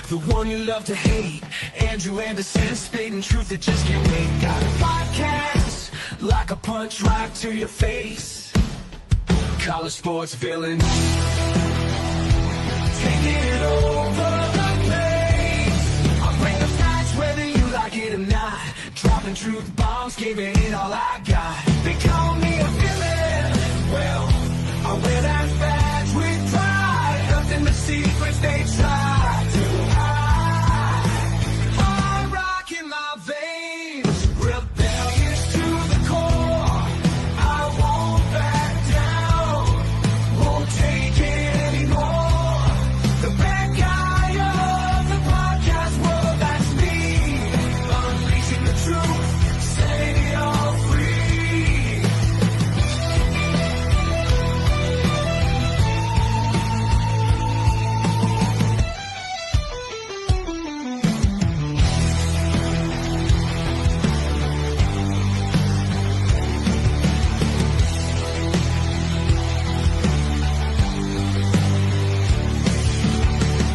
the one you love to hate. Andrew Anderson, spitting truth that just can't wait. Got a podcast, like a punch right to your face. College sports villain, taking it over the place. I bring the facts whether you like it or not. Dropping truth bombs, giving it all I got. They call me a villain. Well, I wear that badge with pride. Nothing but secrets they try to hide. I rock in my veins, rebellious to the core. I won't back down, won't take it anymore. The bad guy of the podcast world, that's me. Unleashing the truth, setting it all free.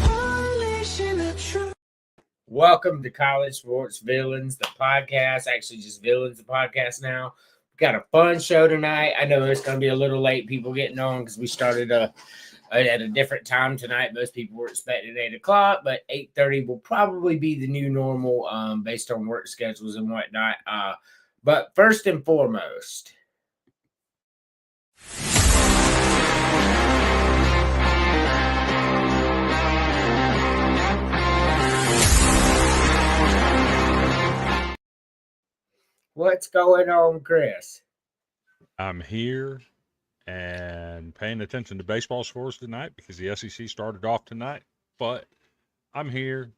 Unleashing the truth. Welcome to College Sports Villains, the podcast. Actually, just Villains, the podcast now. We got a fun show tonight. I know it's going to be a little late, people getting on, because we started at a different time tonight. Most people were expecting 8 o'clock, but 8:30 will probably be the new normal based on work schedules and whatnot. But first and foremost, what's going on, Chris? I'm here and paying attention to baseball scores tonight because the SEC started off tonight. But I'm here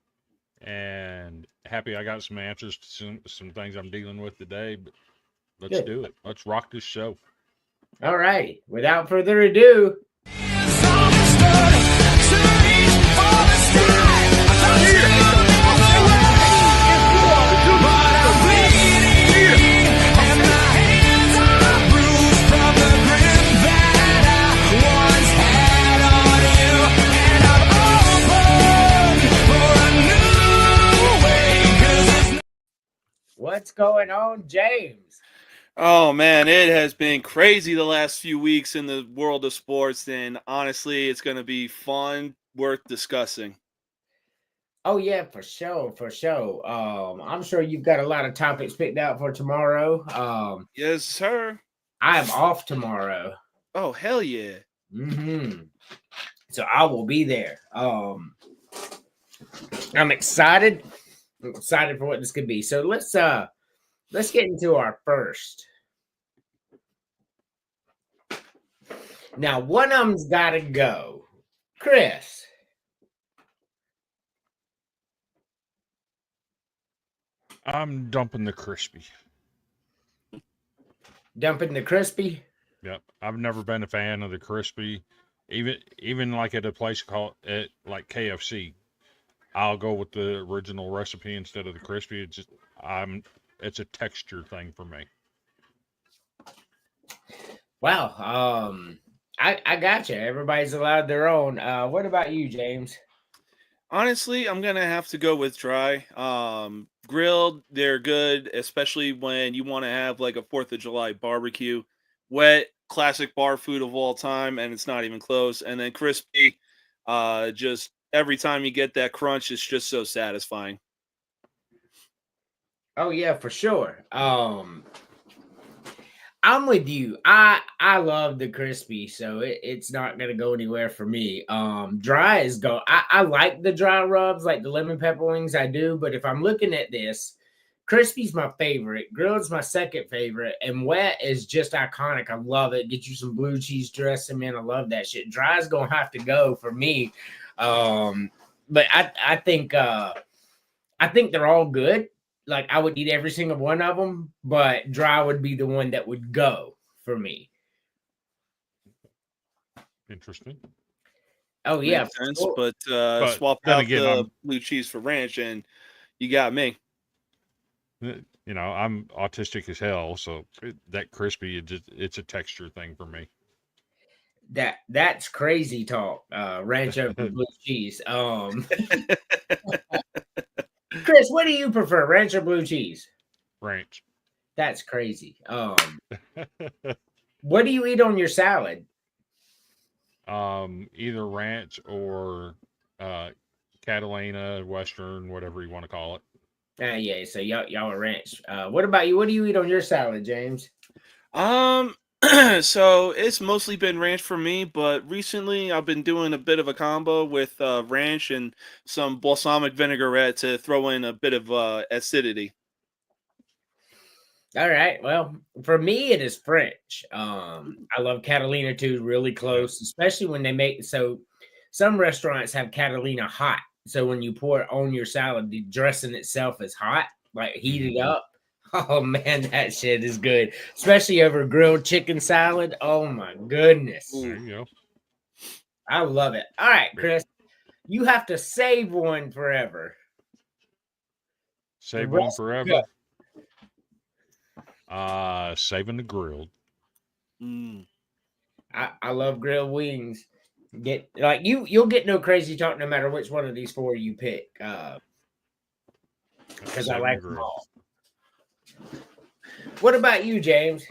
and happy I got some answers to some things I'm dealing with today. But let's Good. do it. Let's rock this show. All right. Without further ado, what's going on, James? Oh man, it has been crazy the last few weeks in the world of sports, and honestly, it's going to be fun, worth discussing. Oh yeah, for sure. I'm sure you've got a lot of topics picked out for tomorrow. Yes, sir. I am off tomorrow. Oh hell yeah! So I will be there. I'm excited. I'm excited for what this could be. So let's get into our first. Now, one of them's got to go. Chris. I'm dumping the crispy. Dumping the crispy? Yep. I've never been a fan of the crispy. Even like at a place called like KFC. I'll go with the original recipe instead of the crispy. It's a texture thing for me. Wow. I got you. Everybody's allowed their own. What about you, James? Honestly, I'm gonna have to go with dry. Grilled, they're good, especially when you want to have like a 4th of July barbecue. Wet, classic bar food of all time, and it's not even close. And then crispy, just every time you get that crunch, it's just so satisfying. Oh yeah, for sure. I'm with you. I love the crispy, so it's not gonna go anywhere for me. Dry is go. I like the dry rubs, like the lemon pepper wings. I do, but if I'm looking at this, crispy's my favorite. Grilled's my second favorite, and wet is just iconic. I love it. Get you some blue cheese dressing, man. I love that shit. Dry is gonna have to go for me. But I think they're all good. Like I would eat every single one of them, but dry would be the one that would go for me. Interesting. Oh yeah, Makes sense, sure. but swap then out again, the blue cheese for ranch, and you got me. You know, I'm autistic as hell, so that crispy, it's a texture thing for me. That's crazy talk. Ranch over blue cheese. Chris, what do you prefer, ranch or blue cheese? Ranch. That's crazy. What do you eat on your salad? Either ranch or Catalina, Western, whatever you want to call it. Yeah. So y'all are ranch. What about you? What do you eat on your salad, James? So it's mostly been ranch for me, but recently I've been doing a bit of a combo with ranch and some balsamic vinaigrette to throw in a bit of acidity. All right. Well, for me, it is French. I love Catalina too, really close, especially when they make so some restaurants have Catalina hot. So when you pour it on your salad, the dressing itself is hot, like heated up. Oh man, that shit is good, especially over grilled chicken salad. Oh my goodness, There you go. I love it. All right, Chris, you have to save one forever. Save The one rest forever. Saving the grilled. Mm. I love grilled wings. Get like you'll get no crazy talk no matter which one of these four you pick. Because I Saving like the them grilled. all. What about you, James?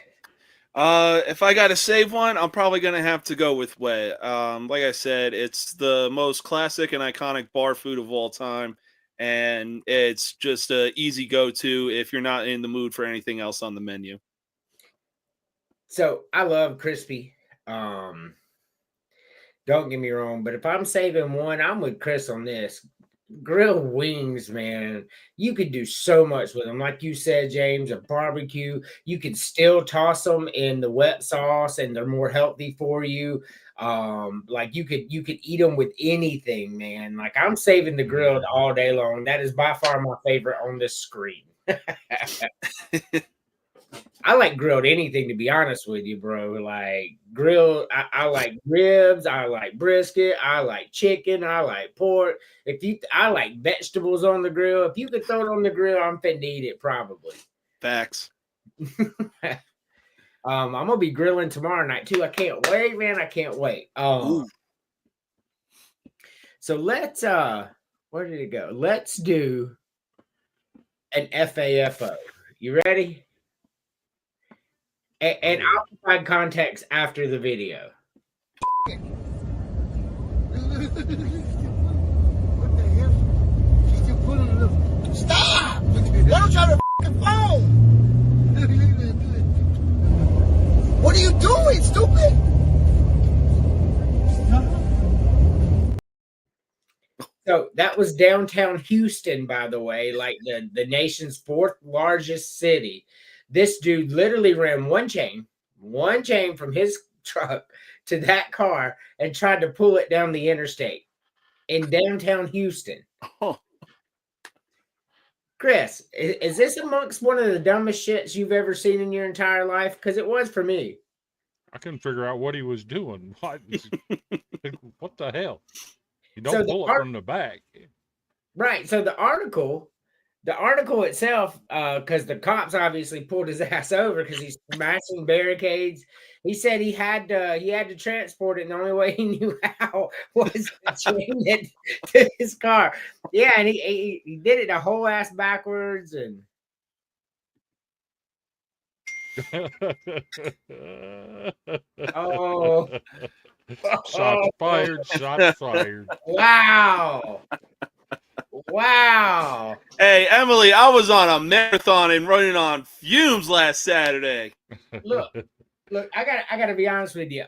If I got to save one, I'm probably gonna have to go with wet. Like I said, it's the most classic and iconic bar food of all time, and it's just a easy go-to if you're not in the mood for anything else on the menu. So I love crispy. Don't get me wrong, but if I'm saving one, I'm with Chris on this. Grilled wings, man. You could do so much with them. Like you said, James, a barbecue. You could still toss them in the wet sauce and they're more healthy for you. Like you could eat them with anything, man. Like I'm saving the grilled all day long. That is by far my favorite on this screen. I like grilled anything, to be honest with you, bro. Like grilled, I like ribs, I like brisket, I like chicken, I like pork. I like vegetables on the grill. If you could throw it on the grill, I'm finna eat it probably. Facts. I'm gonna be grilling tomorrow night too. I can't wait, man. I can't wait. Ooh. So let's where did it go? Let's do an FAFO. You ready? And I'll provide context after the video. What the hell? She's still pulling it up. Stop! Why don't you have a fucking phone? What are you doing, stupid? So that was downtown Houston, by the way, like the nation's fourth largest city. This dude literally ran one chain from his truck to that car and tried to pull it down the interstate in downtown Houston. Oh. Chris, is this amongst one of the dumbest shits you've ever seen in your entire life? Because it was for me. I couldn't figure out what he was doing. What the hell? You don't So pull it from the back. Right. So the article itself, because the cops obviously pulled his ass over because he's smashing barricades. He said he had to transport it, and the only way he knew how was to chain it to his car. Yeah, and he did it a whole ass backwards and. Oh. Shots fired, shots fired. Wow. Wow. Hey, Emily, I was on a marathon and running on fumes last Saturday. Look, I gotta be honest with you.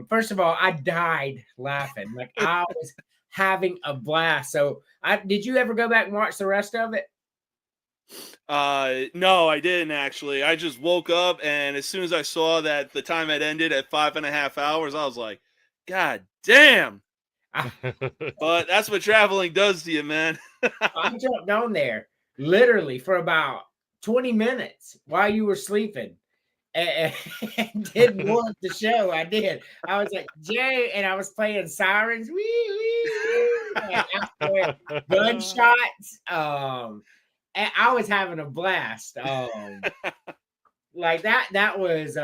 First of all, I died laughing. Like I was having a blast. So did you ever go back and watch the rest of it? No, I didn't actually. I just woke up, and as soon as I saw that the time had ended at 5.5 hours, I was like, God damn. But that's what traveling does to you, man. I jumped on there literally for about 20 minutes while you were sleeping and did watch the show. I did. I was like, Jay, and I was playing sirens, gunshots. And I was having a blast. like that was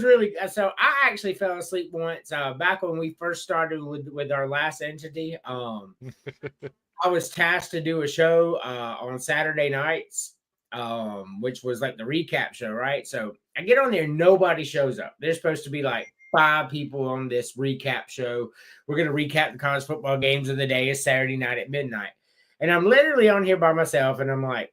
really so I actually fell asleep once back when we first started with our last entity. I was tasked to do a show on Saturday nights, which was like the recap show, right? So I get on there, nobody shows up. There's supposed to be like 5 people on this recap show. We're gonna recap the college football games of the day. It's Saturday night at midnight, and I'm literally on here by myself, and I'm like,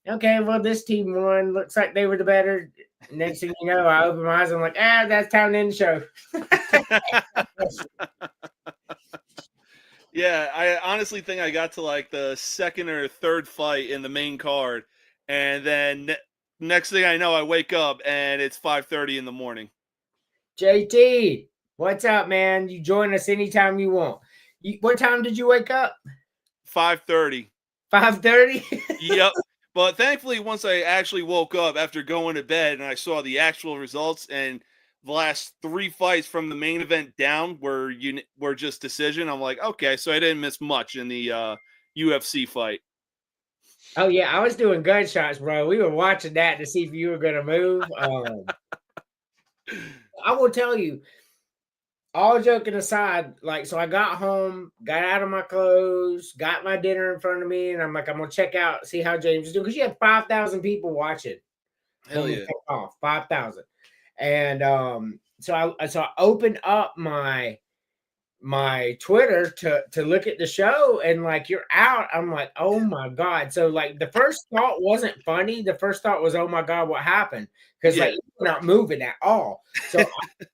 okay, well, this team won. Looks like they were the better. Next thing you know, I open my eyes. I'm like, that's time to end the show. Yeah, I honestly think I got to like the second or third fight in the main card, and then next thing I know, I wake up and it's 5:30 in the morning. JT, what's up, man? You join us anytime you want. What time did you wake up? 5:30. 5:30. Yep. But thankfully, once I actually woke up after going to bed and I saw the actual results, and the last 3 fights from the main event down were just decision, I'm like, okay, so I didn't miss much in the UFC fight. Oh yeah, I was doing gunshots, bro. We were watching that to see if you were gonna move. I will tell you, all joking aside, like, so I got home, got out of my clothes, got my dinner in front of me, and I'm like, I'm gonna check out, see how James is doing, because you had 5,000 people watching. Hell yeah! 5,000, and so I opened up my Twitter to look at the show, and like, you're out. I'm like, oh my God. So like, the first thought wasn't funny. The first thought was, oh my God, what happened? Because like, you're not moving at all. So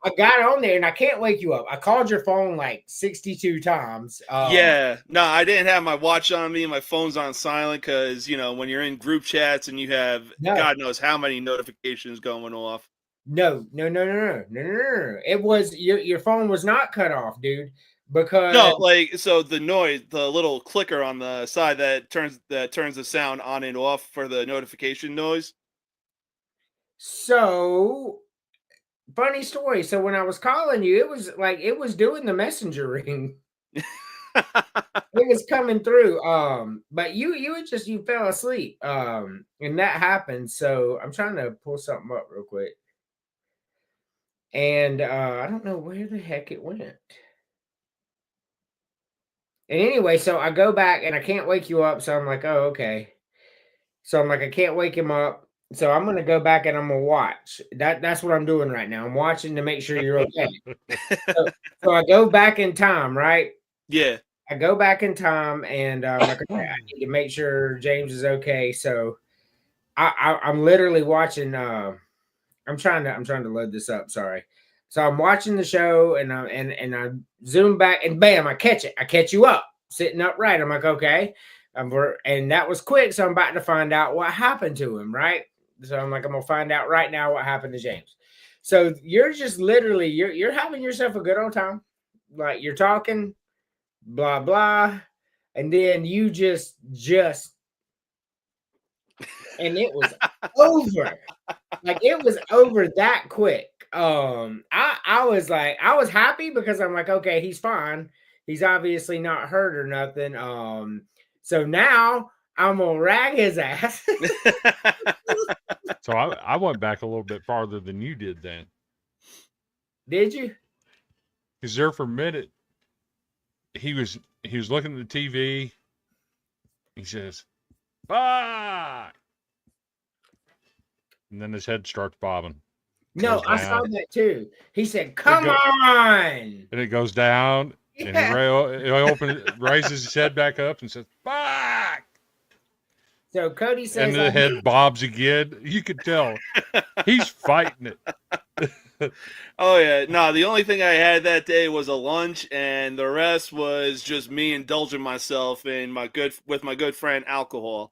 I got on there, and I can't wake you up. I called your phone like 62 times. Yeah, no, I didn't have my watch on me. My phone's on silent because, when you're in group chats and you have God knows how many notifications going off. No. It was your phone was not cut off, dude. Because no, like, so the noise, the little clicker on the side that turns the sound on and off for the notification noise. So funny story. So when I was calling you, it was doing the messenger ring. It was coming through. But you fell asleep. And that happened. So I'm trying to pull something up real quick. And I don't know where the heck it went. And anyway, so I go back and I can't wake you up. So I'm like, oh, okay. So I'm like, I can't wake him up. So I'm gonna go back and I'm gonna watch. That's what I'm doing right now. I'm watching to make sure you're okay. so I go back in time, right? Yeah. I go back in time, and like, okay, I need to make sure James is okay. So I'm literally watching. I'm trying to load this up. Sorry. So I'm watching the show, and I zoom back, and bam, I catch it. I catch you up, sitting upright. I'm like, okay. And that was quick. So I'm about to find out what happened to him, right? So I'm like, I'm gonna find out right now what happened to James. So you're just literally you're having yourself a good old time. Like, you're talking, blah blah, and then you just and it was over. Like, it was over that quick. I was like, I was happy because I'm like, okay, he's fine. He's obviously not hurt or nothing. So now I'm gonna rag his ass. So I went back a little bit farther than you did then. Did you? Because there for a minute, he was looking at the TV. He says, "Fuck!" And then his head starts bobbing. No, I saw that too. He said, "Come on!" And it goes down, and he raises his head back up and says, "Fuck!" So Cody says, and the head bobs again. You could tell he's fighting it. Oh yeah, no. The only thing I had that day was a lunch, and the rest was just me indulging myself in my good friend alcohol.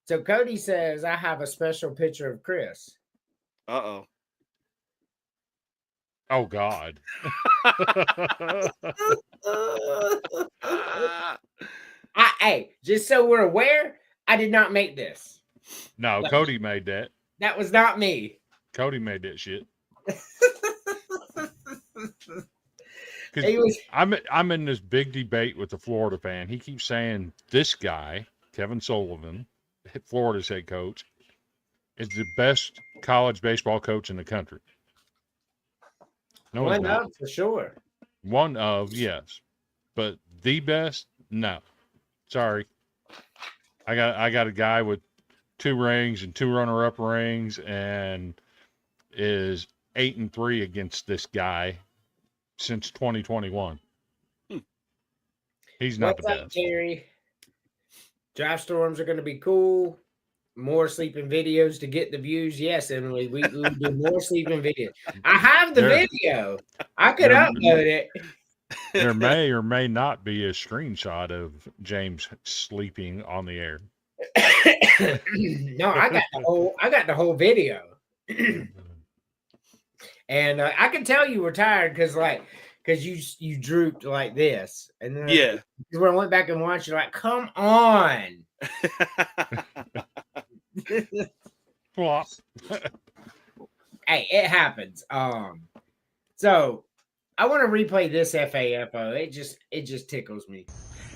So Cody says, I have a special picture of Chris. Uh-oh. Oh God. Hey, just so we're aware, I did not make this. No, Cody made that. That was not me. Cody made that shit. I'm in this big debate with the Florida fan. He keeps saying this guy, Kevin Sullivan, Florida's head coach, is the best college baseball coach in the country. No, he's One not. up for sure. One of, yes. But the best? No. Sorry. I got a guy with 2 rings and 2 runner-up rings and is 8-3 against this guy since 2021. He's not What's the up, best. Terry? Draft storms are going to be cool. More sleeping videos to get the views. Yes, Emily, we will do more sleeping videos. I have the video. I could upload it. There may or may not be a screenshot of James sleeping on the air. No, I got the whole video. And I can tell you were tired because you drooped like this, and then Yeah. when I went back and watched, you're like, come on. Flop. Hey, it happens. So I want to replay this FAFO. It just tickles me.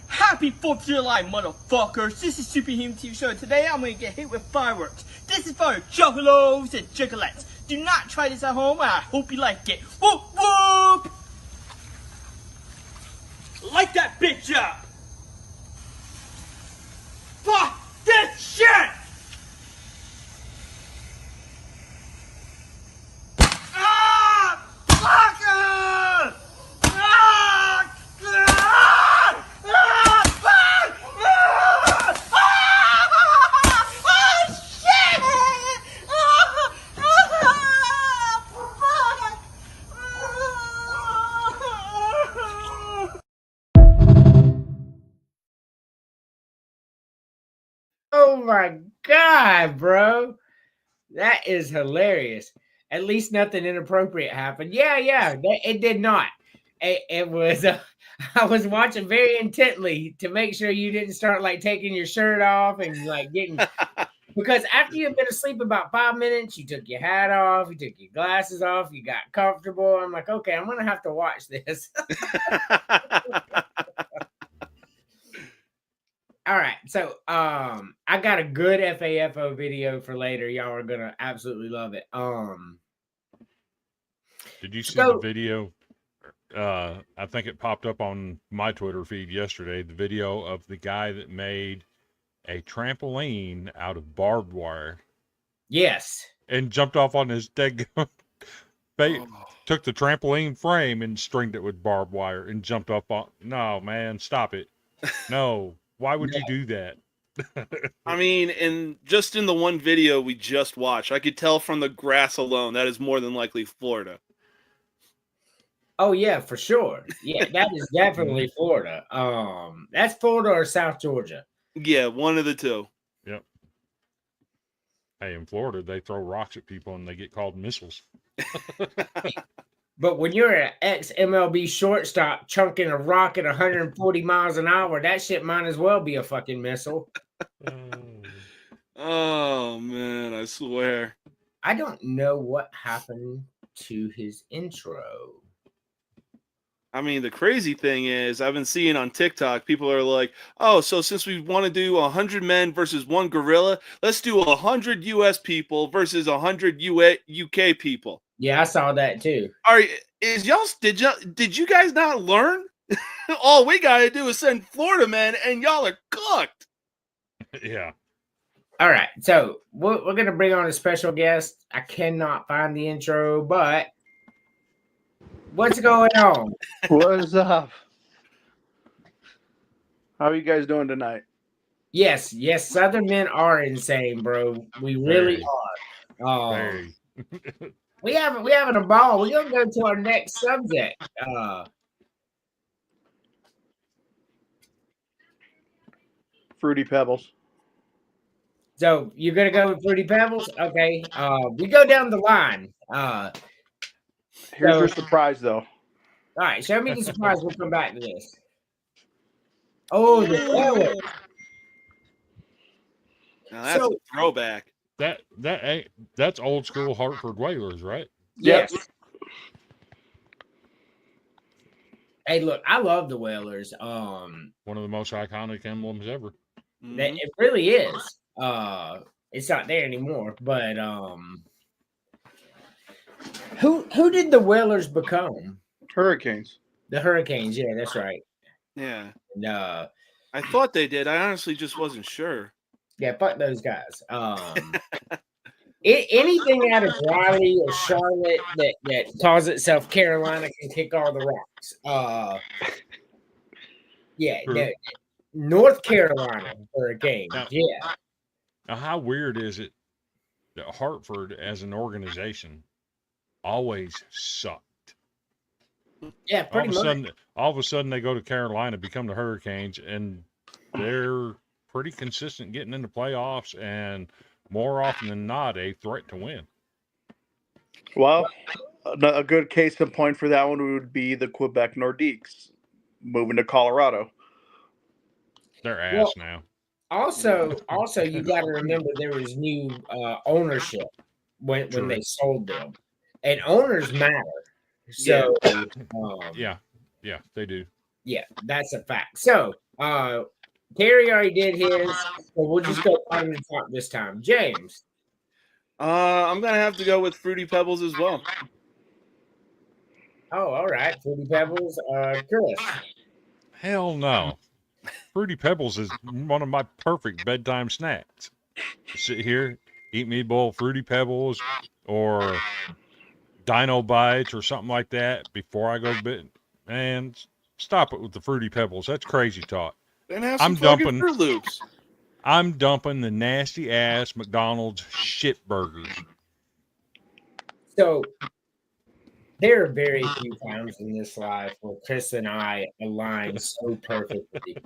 Happy 4th of July, motherfuckers! This is Super Human TV Show. Today I'm gonna get hit with fireworks. This is for juggalos and juggalettes. Do not try this at home, and I hope you like it. Whoop whoop! Light that bitch up! Fuck this shit! Ah! Fuck! Ah! Ah! Ah! Oh my god, bro. That is hilarious. At least nothing inappropriate happened. Yeah, it did not. It was I was watching very intently to make sure you didn't start like taking your shirt off and like getting because after you've been asleep about 5 minutes, you took your hat off, you took your glasses off, you got comfortable. I'm like, okay, I'm gonna have to watch this. All right, so I got a good FAFO video for later. Y'all are gonna absolutely love it. Did you see the video? I think it popped up on my Twitter feed yesterday. The video of the guy that made a trampoline out of barbed wire. Yes. And jumped off on his dead took the trampoline frame and stringed it with barbed wire and jumped up on. No, man, stop it. No. Why would you do that? I mean, and just in the one video we just watched, I could tell from the grass alone that is more than likely Florida. Oh yeah, for sure. Yeah, that is definitely Florida. That's Florida or South Georgia. Yeah, one of the two. Yep. Hey, in Florida, they throw rocks at people and they get called missiles. But when you're an ex-MLB shortstop chunking a rock at 140 miles an hour, that shit might as well be a fucking missile. Oh, man, I swear. I don't know what happened to his intro. I mean, the crazy thing is, I've been seeing on TikTok, people are like, oh, so since we want to do 100 men versus 1 gorilla, let's do 100 U.S. people versus 100 UK people. Yeah, I saw that too. Did you guys not learn? All we gotta do is send Florida men, and y'all are cooked. Yeah. All right, so we're gonna bring on a special guest. I cannot find the intro, but what's going on? What's up? How are you guys doing tonight? Yes, Southern men are insane, bro. We really are. Very. We having a ball. We're gonna go to our next subject. Fruity Pebbles. So you're gonna go with Fruity Pebbles? Okay. We go down the line. Here's your surprise, though. All right, show me the surprise. We'll come back to this. Oh, the Whalers. Now that's a throwback. That's old school Hartford Whalers, right? Yes. Hey, look, I love the Whalers. One of the most iconic emblems ever. It really is. It's not there anymore. But who did the Whalers become? Hurricanes. The Hurricanes. Yeah, that's right. Yeah. And, I thought they did. I honestly just wasn't sure. yeah, fuck those guys. Anything out of Raleigh or Charlotte that calls itself Carolina can kick all the rocks. Yeah, True. the North Carolina Hurricanes. Now- Yeah, Now, how weird is it that Hartford, as an organization, always sucked? yeah, All pretty of a much. sudden, they go to Carolina, become the Hurricanes, and they're pretty consistent getting into playoffs, and more often than not, a threat to win. Well, a good case in point for that one would be the Quebec Nordiques moving to Colorado. They're ass Well, now. Also, you got to remember there was new ownership when True. they sold them, and owners matter. So, Yeah, they do. yeah, that's a fact. So, Terry already did his, so we'll just go on the top this time. James. I'm gonna have to go with Fruity Pebbles as well. Oh, all right. Fruity Pebbles. Chris. Hell no. Fruity Pebbles is one of my perfect bedtime snacks. Sit here, eat me a bowl of Fruity Pebbles or Dino Bites or something like that before I go to bed. Man, stop it with the Fruity Pebbles. That's crazy talk. And have I'm some fucking dumping- Fruit Loops. I'm dumping the nasty ass McDonald's shit burgers. So, there are very few times in this life where Chris and I align so perfectly.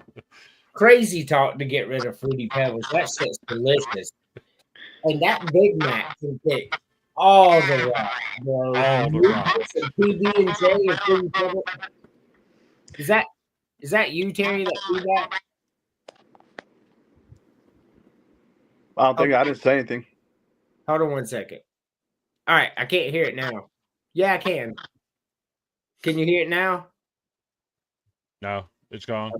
Crazy talk to get rid of Fruity Pebbles. That shit's delicious. And that Big Mac can kick all the rock, bro. All the rock. Some PB and J and Fruity Pebbles. Is that you, Terry, that do that? I don't think I didn't say anything. Hold on 1 second. All right, I can't hear it now. Yeah, I can. Can you hear it now? No, it's gone.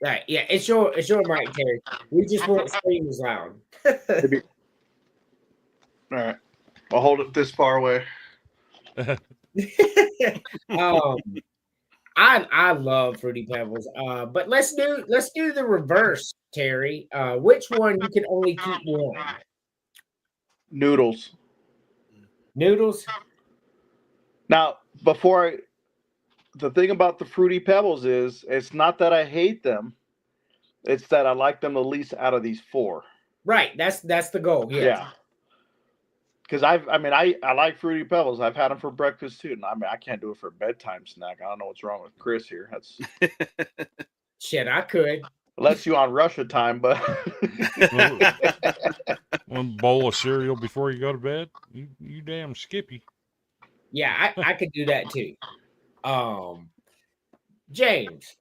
Right, yeah, it's your mic, Terry. We just won't scream as loud. Maybe. All right. I'll hold it this far away. I love Fruity Pebbles. But let's do the reverse, Terry. Which one you can only keep one? Noodles. Noodles? Now, the thing about the Fruity Pebbles is, it's not that I hate them. It's that I like them the least out of these four. Right. That's the goal. Yeah. Because I like Fruity Pebbles. I've had them for breakfast too. And I can't do it for a bedtime snack. I don't know what's wrong with Chris here. That's Shit, I could. lets you on Russia time, but One bowl of cereal before you go to bed. You damn Skippy. Yeah, I could do that too. James.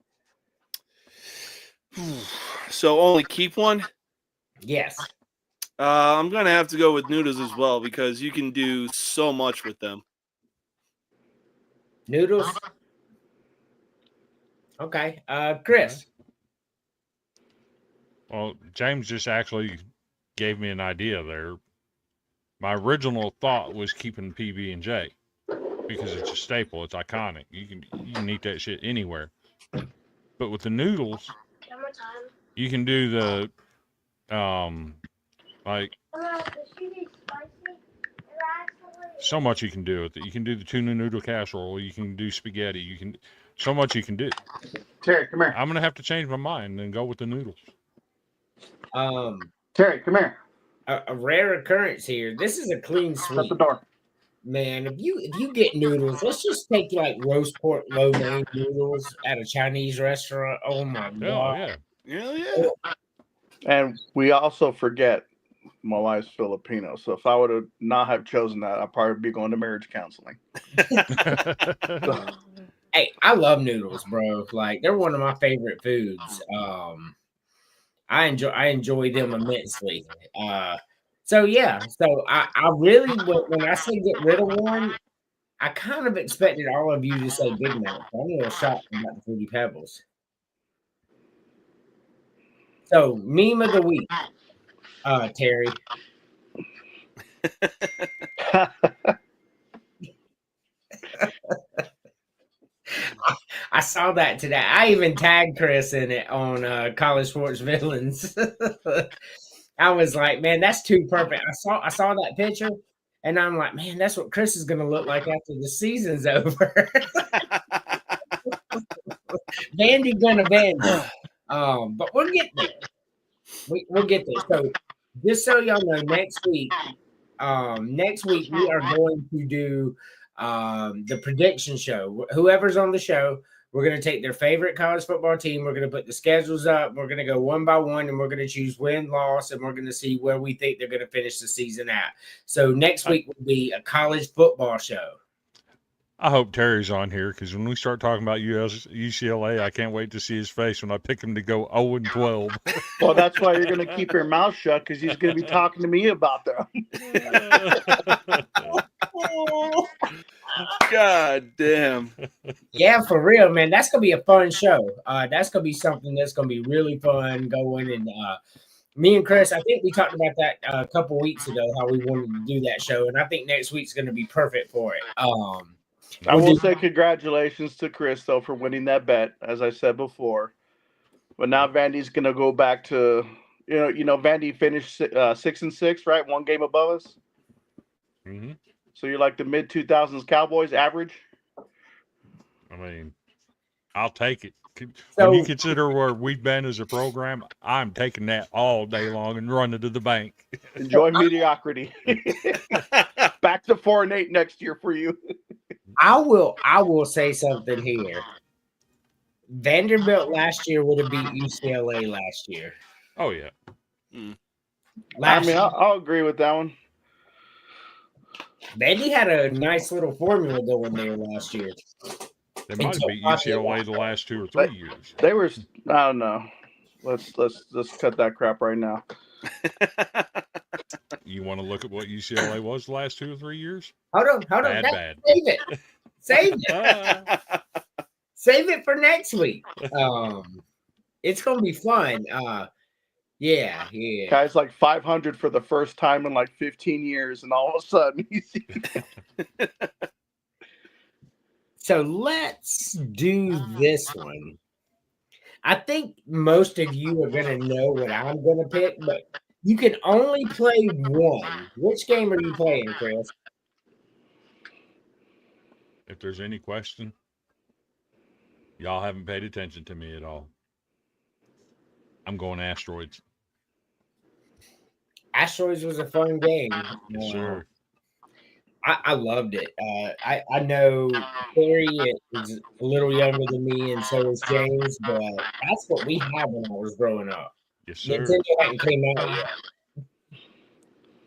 So only keep one. Yes. I'm gonna have to go with noodles as well because you can do so much with them. Noodles. Okay. Chris. Well, James just actually gave me an idea there. My original thought was keeping PB and J because it's a staple. It's iconic. You can eat that shit anywhere. But with the noodles, you can do the like so much you can do with it. You can do the tuna noodle casserole. You can do spaghetti. You can so much you can do. Terry, come here. I'm gonna have to change my mind and go with the noodles. Terry, come here. A rare occurrence here. This is a clean Shut sweep. the door. Man, if you get noodles, let's just take like roast pork lo mein noodles at a Chinese restaurant. Oh my Oh god. yeah. Hell yeah. And we also forget my wife's Filipino. So if I would have not have chosen that, I'd probably be going to marriage counseling. Hey, I love noodles, bro. Like they're one of my favorite foods. I enjoy them immensely. So yeah, so I really when I say get rid of one, I kind of expected all of you to say Big Mac. I'm a little shocked about the Fruity Pebbles. So meme of the week. Terry. I saw that today. I even tagged Chris in it on College Sports Villains. I was like, man, that's too perfect. I saw that picture, and I'm like, man, that's what Chris is gonna look like after the season's over. Vandy gonna Vandy. But we'll get there. We'll get there. So just so y'all know, next week we are going to do the prediction show. Whoever's on the show, we're going to take their favorite college football team. We're going to put the schedules up. We're going to go one by one, and we're going to choose win, loss, and we're going to see where we think they're going to finish the season at. So next week will be a college football show. I hope Terry's on here because when we start talking about UCLA, I can't wait to see his face when I pick him to go 0-12. Well, that's why you're going to keep your mouth shut because he's going to be talking to me about them. God damn. Yeah, for real, man. That's going to be a fun show. That's going to be something that's going to be really fun going. And me and Chris, I think we talked about that a couple weeks ago, how we wanted to do that show. And I think next week's going to be perfect for it. I will say congratulations to Chris, though, for winning that bet, as I said before. But now Vandy's going to go back to, Vandy finished 6-6, right? One game above us. Mm-hmm. So you're like the mid-2000s Cowboys average? I mean, I'll take it. When you consider where we've been as a program, I'm taking that all day long and running to the bank. Enjoy mediocrity. Back to 4-8 next year for you. I will say something here. Vanderbilt last year would have beat UCLA last year. Oh, yeah. I'll agree with that one. Vandy had a nice little formula going there last year. They might have beat UCLA the last 2 or 3 years. They were, I don't know. Let's cut that crap right now. You want to look at what UCLA was the last 2 or 3 years? Hold on. Bad. Save it. Save it. Save it for next week. It's gonna be fun. Yeah. Guys like 500 for the first time in like 15 years, and all of a sudden So let's do this one. I think most of you are gonna know what I'm gonna pick, but you can only play one. Which game are you playing, Chris? If there's any question, y'all haven't paid attention to me at all. I'm going Asteroids. Asteroids was a fun game. Yes, sir. I loved it. I know Terry is a little younger than me, and so is James, but that's what we had when I was growing up. Yes, sir. Nintendo hadn't came out yet.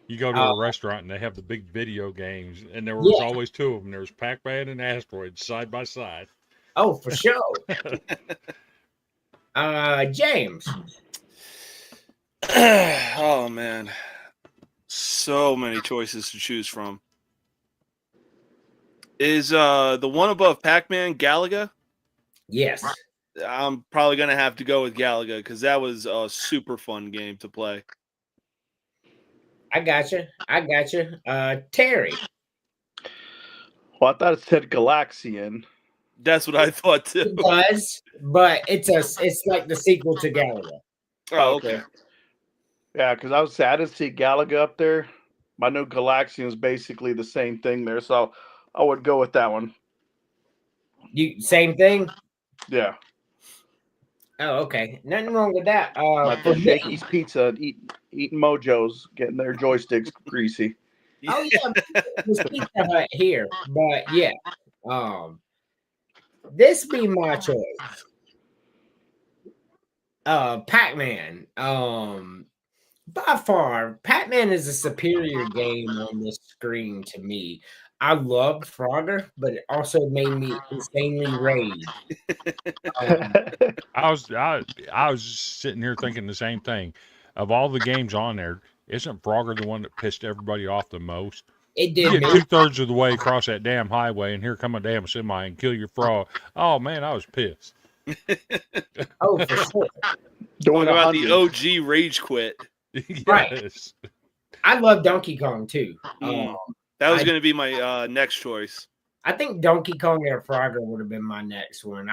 You go to a restaurant and they have the big video games, and there was always 2 of them. There was Pac-Man and Asteroids side by side. Oh, for sure. James. Oh, man. So many choices to choose from. Is the one above Pac-Man Galaga? Yes. I'm probably going to have to go with Galaga because that was a super fun game to play. I got you. Terry. Well, I thought it said Galaxian. That's what I thought too. It does, but it's like the sequel to Galaga. Oh, okay. Yeah, because I was sad to see Galaga up there. I know Galaxian is basically the same thing there, so I would go with that one. You same thing? Yeah. Oh, okay. Nothing wrong with that. Like the Shakey's Pizza, eating Mojos, getting their joysticks greasy. Oh yeah, it's Pizza Hut here, but yeah. This be my choice. Pac-Man. By far, Pac-Man is a superior game on this screen to me. I loved Frogger, but it also made me insanely rage. I was sitting here thinking the same thing. Of all the games on there, isn't Frogger the one that pissed everybody off the most? It did. You get 2/3 of the way across that damn highway, and here come a damn semi and kill your frog. Oh man, I was pissed. Oh, for sure. Talking about the OG rage quit. Right. Yes. I love Donkey Kong too. That was I- going to be my next choice. I think Donkey Kong and Frogger would have been my next one.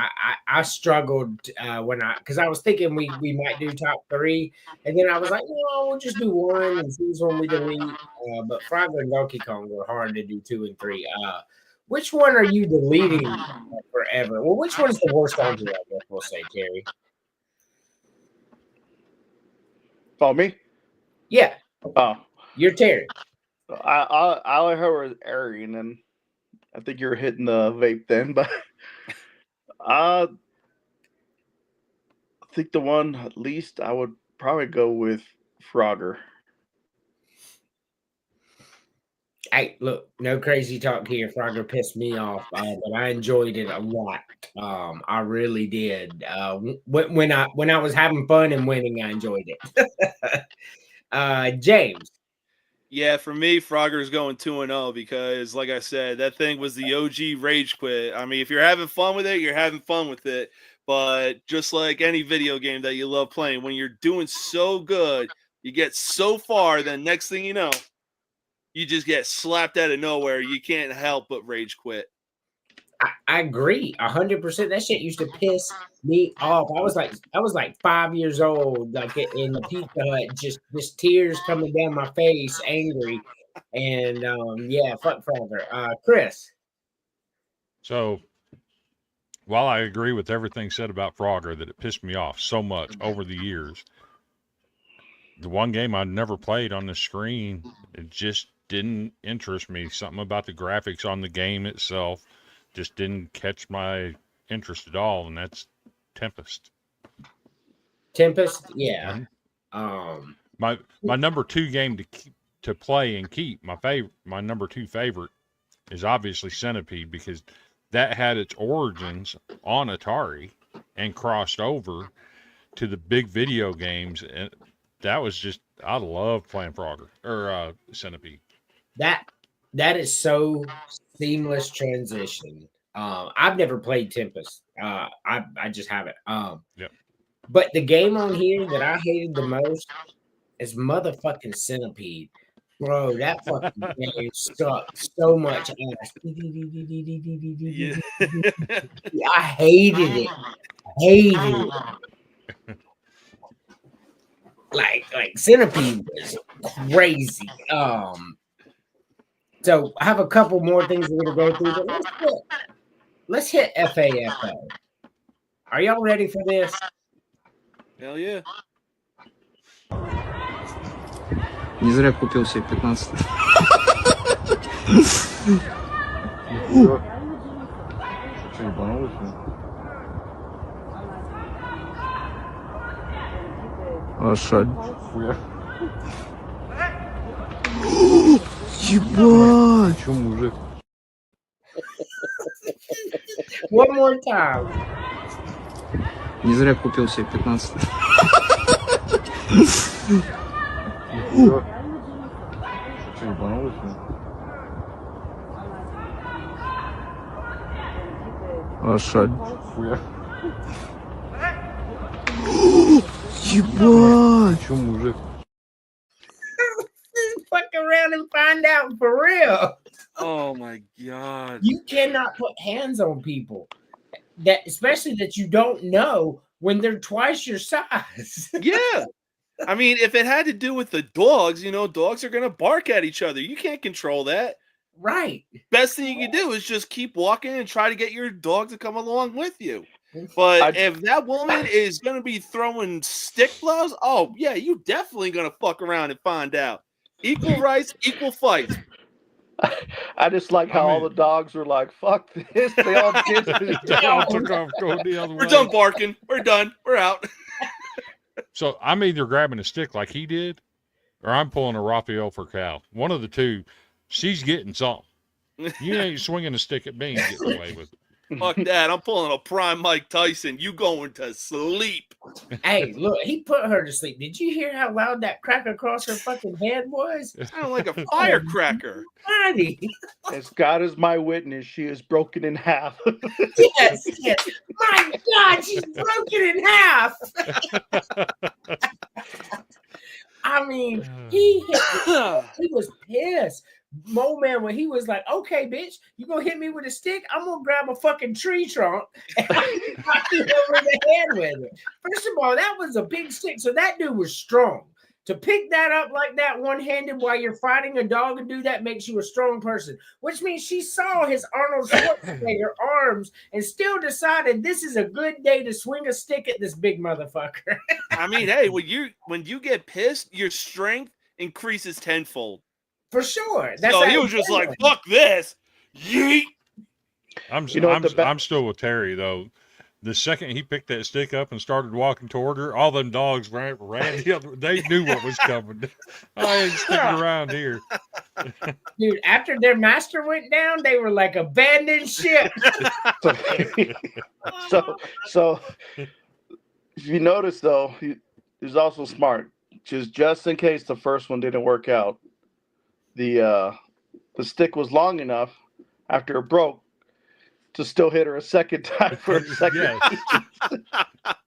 I struggled because I was thinking we might do top 3, and then I was like, we'll just do 1 and see which one we delete. But Frogger and Donkey Kong were hard to do 2 and 3. Which one are you deleting forever? Well, which one's the worst on here? I guess we'll say, Terry. Oh, me? Yeah, Oh, you're Terry. all I heard was Arian, and I think you were hitting the vape then, but I think the one at least I would probably go with Frogger. Hey, look, no crazy talk here. Frogger pissed me off, but I enjoyed it a lot. I really did. When I was having fun and winning, I enjoyed it. James. Yeah, for me, Frogger's going 2-0 because, like I said, that thing was the OG rage quit. I mean, if you're having fun with it, you're having fun with it. But just like any video game that you love playing, when you're doing so good, you get so far, then next thing you know, you just get slapped out of nowhere. You can't help but rage quit. I agree 100%. That shit used to piss me off. I was like 5 years old, like in the Pizza Hut, just tears coming down my face, angry, and yeah, fuck Frogger. Chris. So while I agree with everything said about Frogger, that it pissed me off so much over the years, the one game I never played on the screen, it just didn't interest me. Something about the graphics on the game itself just didn't catch my interest at all, and that's Tempest. Tempest, yeah. My number 2 game to play and keep, my number 2 favorite is obviously Centipede, because that had its origins on Atari and crossed over to the big video games, and that was just, I love playing Frogger or Centipede. That is so seamless transition. I've never played Tempest. I just haven't. Yep. But the game on here that I hated the most is motherfucking Centipede. Bro, that fucking game sucked so much ass. Yeah. I hated it. Hated it. Like Centipede was crazy. So I have a couple more things we're gonna go through, but let's hit FAFO. Are y'all ready for this? Hell yeah. Не зря купил себе 15. Что, ебанулось? Лошадь. Ебать! Че, мужик? One more time. Не зря купил себе 15. Что, ебанулось? Лошадь. Ебать! Че, мужик? Fuck around and find out for real. Oh my god. You cannot put hands on people that, especially that you don't know, when they're twice your size. Yeah. I mean, if it had to do with the dogs, dogs are going to bark at each other. You can't control that. Right. Best thing you can do is just keep walking and try to get your dog to come along with you. But if that woman is going to be throwing stick blows, oh, yeah, you definitely going to fuck around and find out. Equal rights, equal fights. I just like how all the dogs were like, fuck this. They all did. They all took off going the other way. We're done barking. We're done. We're out. So I'm either grabbing a stick like he did, or I'm pulling a Raphael for Cal. One of the two. She's getting something. You ain't swinging a stick at me and getting away with it. Fuck that. I'm pulling a prime Mike Tyson. You going to sleep. Hey, look, he put her to sleep. Did you hear how loud that crack across her fucking head was? Sounded like a firecracker. Buddy. As God is my witness, she is broken in half. Yes. My God, she's broken in half. I mean, he was pissed. Mo Man, when he was like, okay, bitch, you gonna hit me with a stick? I'm gonna grab a fucking tree trunk and knock you over the head with it. First of all, that was a big stick, so that dude was strong. To pick that up like that one-handed while you're fighting a dog and do that makes you a strong person, which means she saw his Arnold Schwarzenegger arms and still decided this is a good day to swing a stick at this big motherfucker. I mean, hey, when you get pissed, your strength increases tenfold. For sure. So he was just like, fuck this. Yeet. I'm still with Terry though. The second he picked that stick up and started walking toward her, all them dogs ran the other. They knew what was coming. I ain't sticking around here. Dude, after their master went down, they were like abandoned ship. So if you notice though, he's also smart. Just in case the first one didn't work out, the stick was long enough after it broke to still hit her a second time for a second.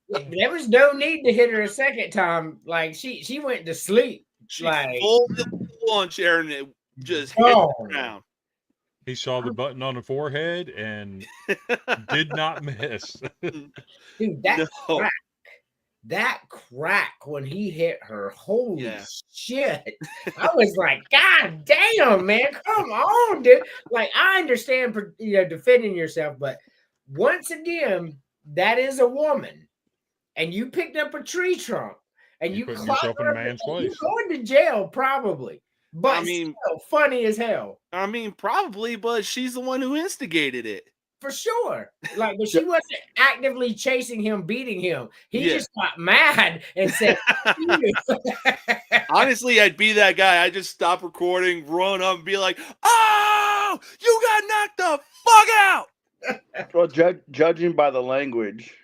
There was no need to hit her a second time. Like she went to sleep. She like folded the lawn chair and it just hit the ground. He saw the button on the forehead and did not miss. Dude, that crack when he hit her, holy shit. I was like, God damn, man, come on, dude. Like, I understand, defending yourself, but once again, that is a woman, and you picked up a tree trunk, and you put yourself in a man's place. You're going to jail, probably. But I mean, still funny as hell. I mean, probably, but she's the one who instigated it. For sure. Like, but she wasn't actively chasing him, beating him. He just got mad and said, honestly, I'd be that guy. I'd just stop recording, run up and be like, oh, you got knocked the fuck out. Well, judging by the language,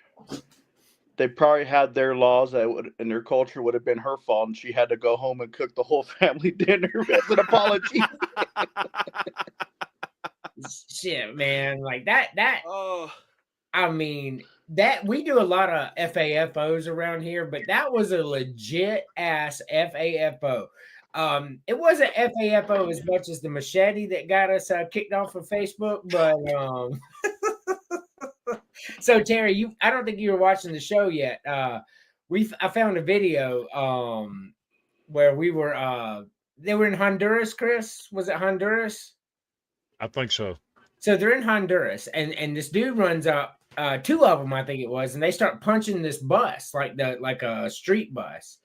they probably had their laws that would, in their culture, would have been her fault, and she had to go home and cook the whole family dinner as an apology. Shit, man, like that. I mean, that we do a lot of FAFOs around here, but that was a legit ass FAFO. It wasn't FAFO as much as the machete that got us kicked off of Facebook, but so Terry, I don't think you were watching the show yet. I found a video where we were they were in Honduras. Chris, was it Honduras? I think so. So they're in Honduras, and this dude runs up, two of them, I think it was, and they start punching this bus, like a street bus.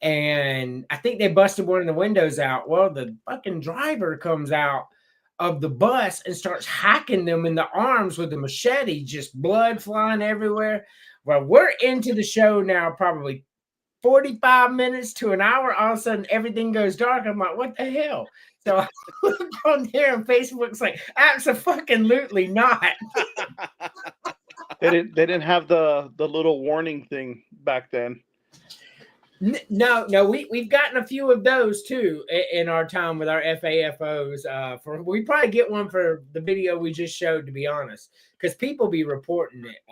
And I think they busted one of the windows out. Well, the fucking driver comes out of the bus and starts hacking them in the arms with a machete, just blood flying everywhere. Well, we're into the show now, probably 45 minutes to an hour. All of a sudden, everything goes dark. I'm like, what the hell? So I look on there and Facebook's like, absolutely not. They didn't have the little warning thing back then. No, we've gotten a few of those too in our time with our FAFOs. We probably get one for the video we just showed, to be honest, because people be reporting it.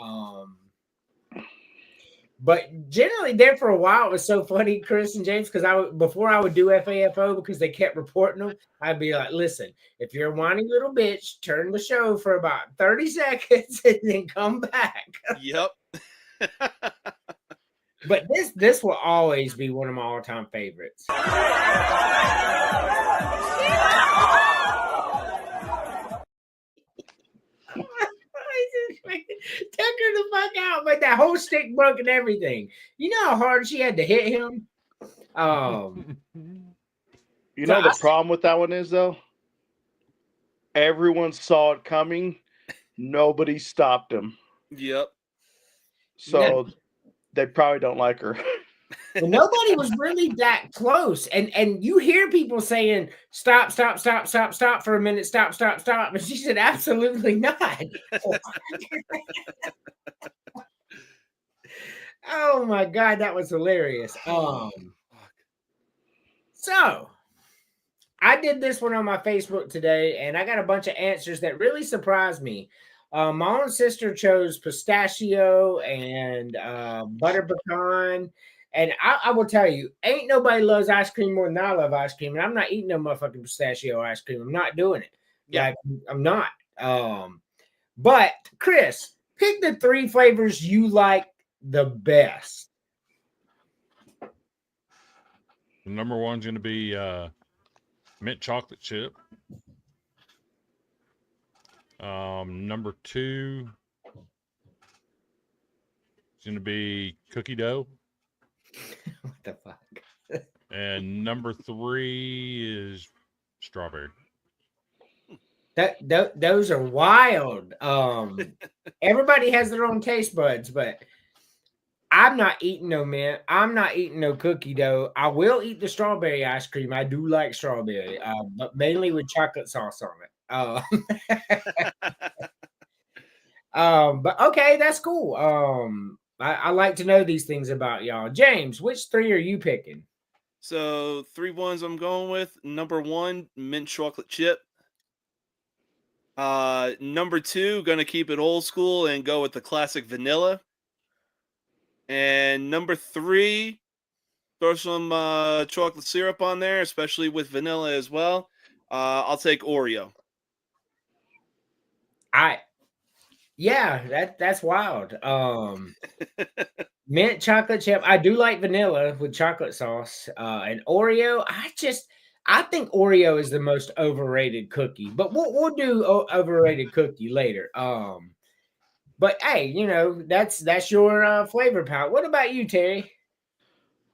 But generally, there for a while, it was so funny, Chris and James, because before I would do FAFO, because they kept reporting them, I'd be like, listen, if you're a whiny little bitch, turn the show for about 30 seconds and then come back. Yep. But this will always be one of my all-time favorites. Took her the fuck out, but that whole stick broke and everything. You know how hard she had to hit him? You know the problem with that one is, though? Everyone saw it coming. Nobody stopped him. Yep. So they probably don't like her. Well, nobody was really that close. And you hear people saying, stop for a minute, stop. And she said, absolutely not. Oh my God, that was hilarious. So I did this one on my Facebook today, and I got a bunch of answers that really surprised me. My own sister chose pistachio and butter pecan. And I will tell you, ain't nobody loves ice cream more than I love ice cream. And I'm not eating no motherfucking pistachio ice cream. I'm not doing it. Yeah. Like, I'm not. But Chris, pick the 3 flavors you like the best. Number one's going to be mint chocolate chip. Number 2 is going to be cookie dough. What the fuck? And number 3 is strawberry. Those are wild. Everybody has their own taste buds, but I'm not eating no mint. I'm not eating no cookie dough. I will eat the strawberry ice cream. I do like strawberry, but mainly with chocolate sauce on it. But okay, that's cool. I like to know these things about y'all. James, which 3 are you picking? So 3 ones I'm going with. Number 1, mint chocolate chip. Number 2, gonna keep it old school and go with the classic vanilla. And number 3, throw some chocolate syrup on there, especially with vanilla as well. I'll take Oreo. That's wild. Mint chocolate chip. I do like vanilla with chocolate sauce. And Oreo, I think Oreo is the most overrated cookie, but we'll do overrated cookie later. But hey, you know, that's your flavor palette. What about you, Terry?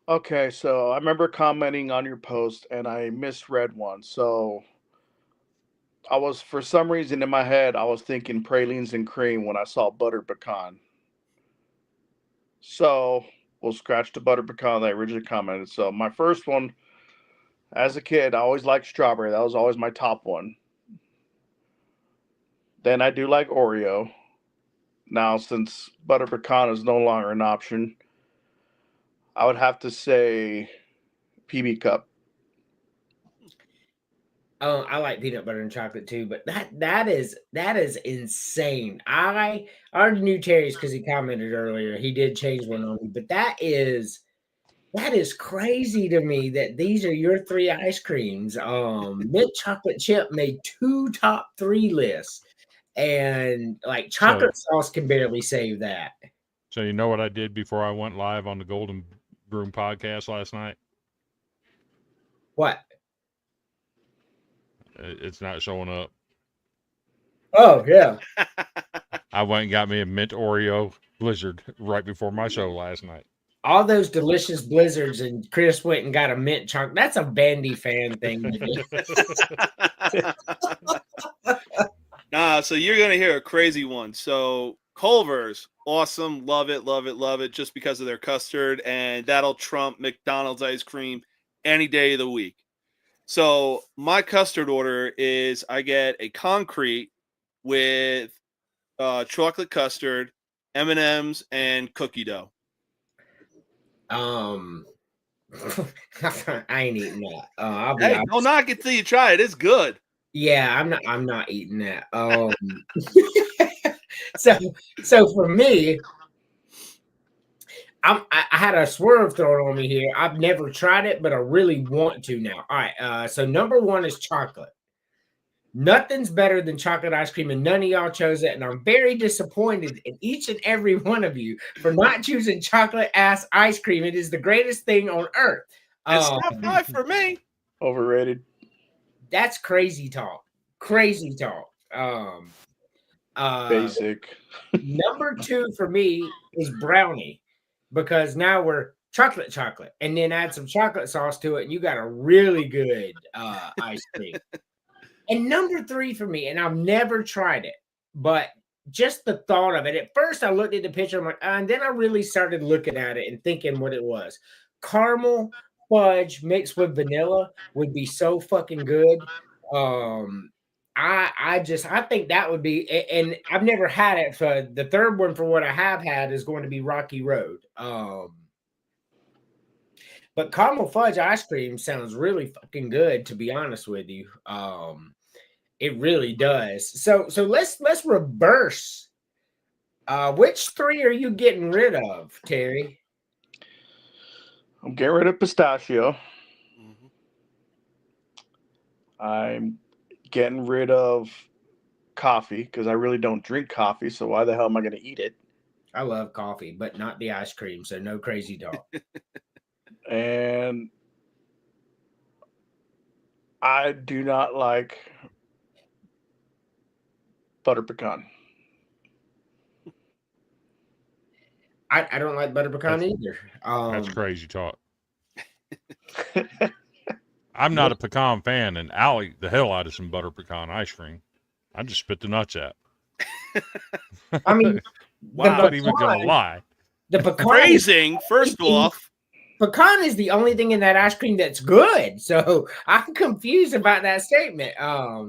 Okay, so I remember commenting on your post and I misread one. So for some reason in my head, I was thinking pralines and cream when I saw butter pecan. So we'll scratch the butter pecan that I originally commented. So my first one, as a kid, I always liked strawberry. That was always my top one. Then I do like Oreo. Now, since butter pecan is no longer an option, I would have to say PB cup. Oh, I like peanut butter and chocolate too, but that is insane. I already knew Terry's because he commented earlier. He did change one on me, but that is crazy to me that these are your 3 ice creams. Mint chocolate chip made 2 top 3 lists, and like chocolate sauce can barely save that. So you know what I did before I went live on the Golden Groom podcast last night? What? It's not showing up. Oh yeah. I went and got me a mint Oreo blizzard right before my show last night. All those delicious blizzards, and Chris went and got a mint chocolate. That's a Bandy fan thing. So you're gonna hear a crazy one. So Culver's, awesome, love it, love it, love it, just because of their custard, and that'll trump McDonald's ice cream any day of the week. So my custard order is I get a concrete with chocolate custard, M&Ms, and cookie dough. I ain't eating that. I'll be Hey, honest. don't knock it till you try it. It's good. Yeah, I'm not eating that. So for me, I had a swerve thrown on me here. I've never tried it, but I really want to now. All right. So number 1 is chocolate. Nothing's better than chocolate ice cream, and none of y'all chose it. And I'm very disappointed in each and every one of you for not choosing chocolate ass ice cream. It is the greatest thing on earth. It's top 5 for me. Overrated. That's crazy talk. Crazy talk. Basic. Number 2 for me is brownie, because now we're chocolate, and then add some chocolate sauce to it, and you got a really good ice cream. And number 3 for me, and I've never tried it, but just the thought of it. At first, I looked at the picture, I'm like, and then I really started looking at it and thinking what it was. Caramel fudge mixed with vanilla would be so fucking good. I think that would be, and I've never had it. For the third one, for what I have had, is going to be Rocky Road. But caramel fudge ice cream sounds really fucking good, to be honest with you. It really does. So let's reverse. Which 3 are you getting rid of, Terry? I'm getting rid of pistachio. Mhm. I'm getting rid of coffee because I really don't drink coffee. So why the hell am I going to eat it? I love coffee, but not the ice cream. So no crazy talk. And I do not like butter pecan. I don't like butter pecan That's either. that's crazy talk. I I'm not a pecan fan, and I'll eat the hell out of some butter pecan ice cream. I just spit the nuts out. I mean, I'm Wow. not even gonna lie. the pecan, Phrasing, first off. pecan is the only thing in that ice cream that's good. So I'm confused about that statement. I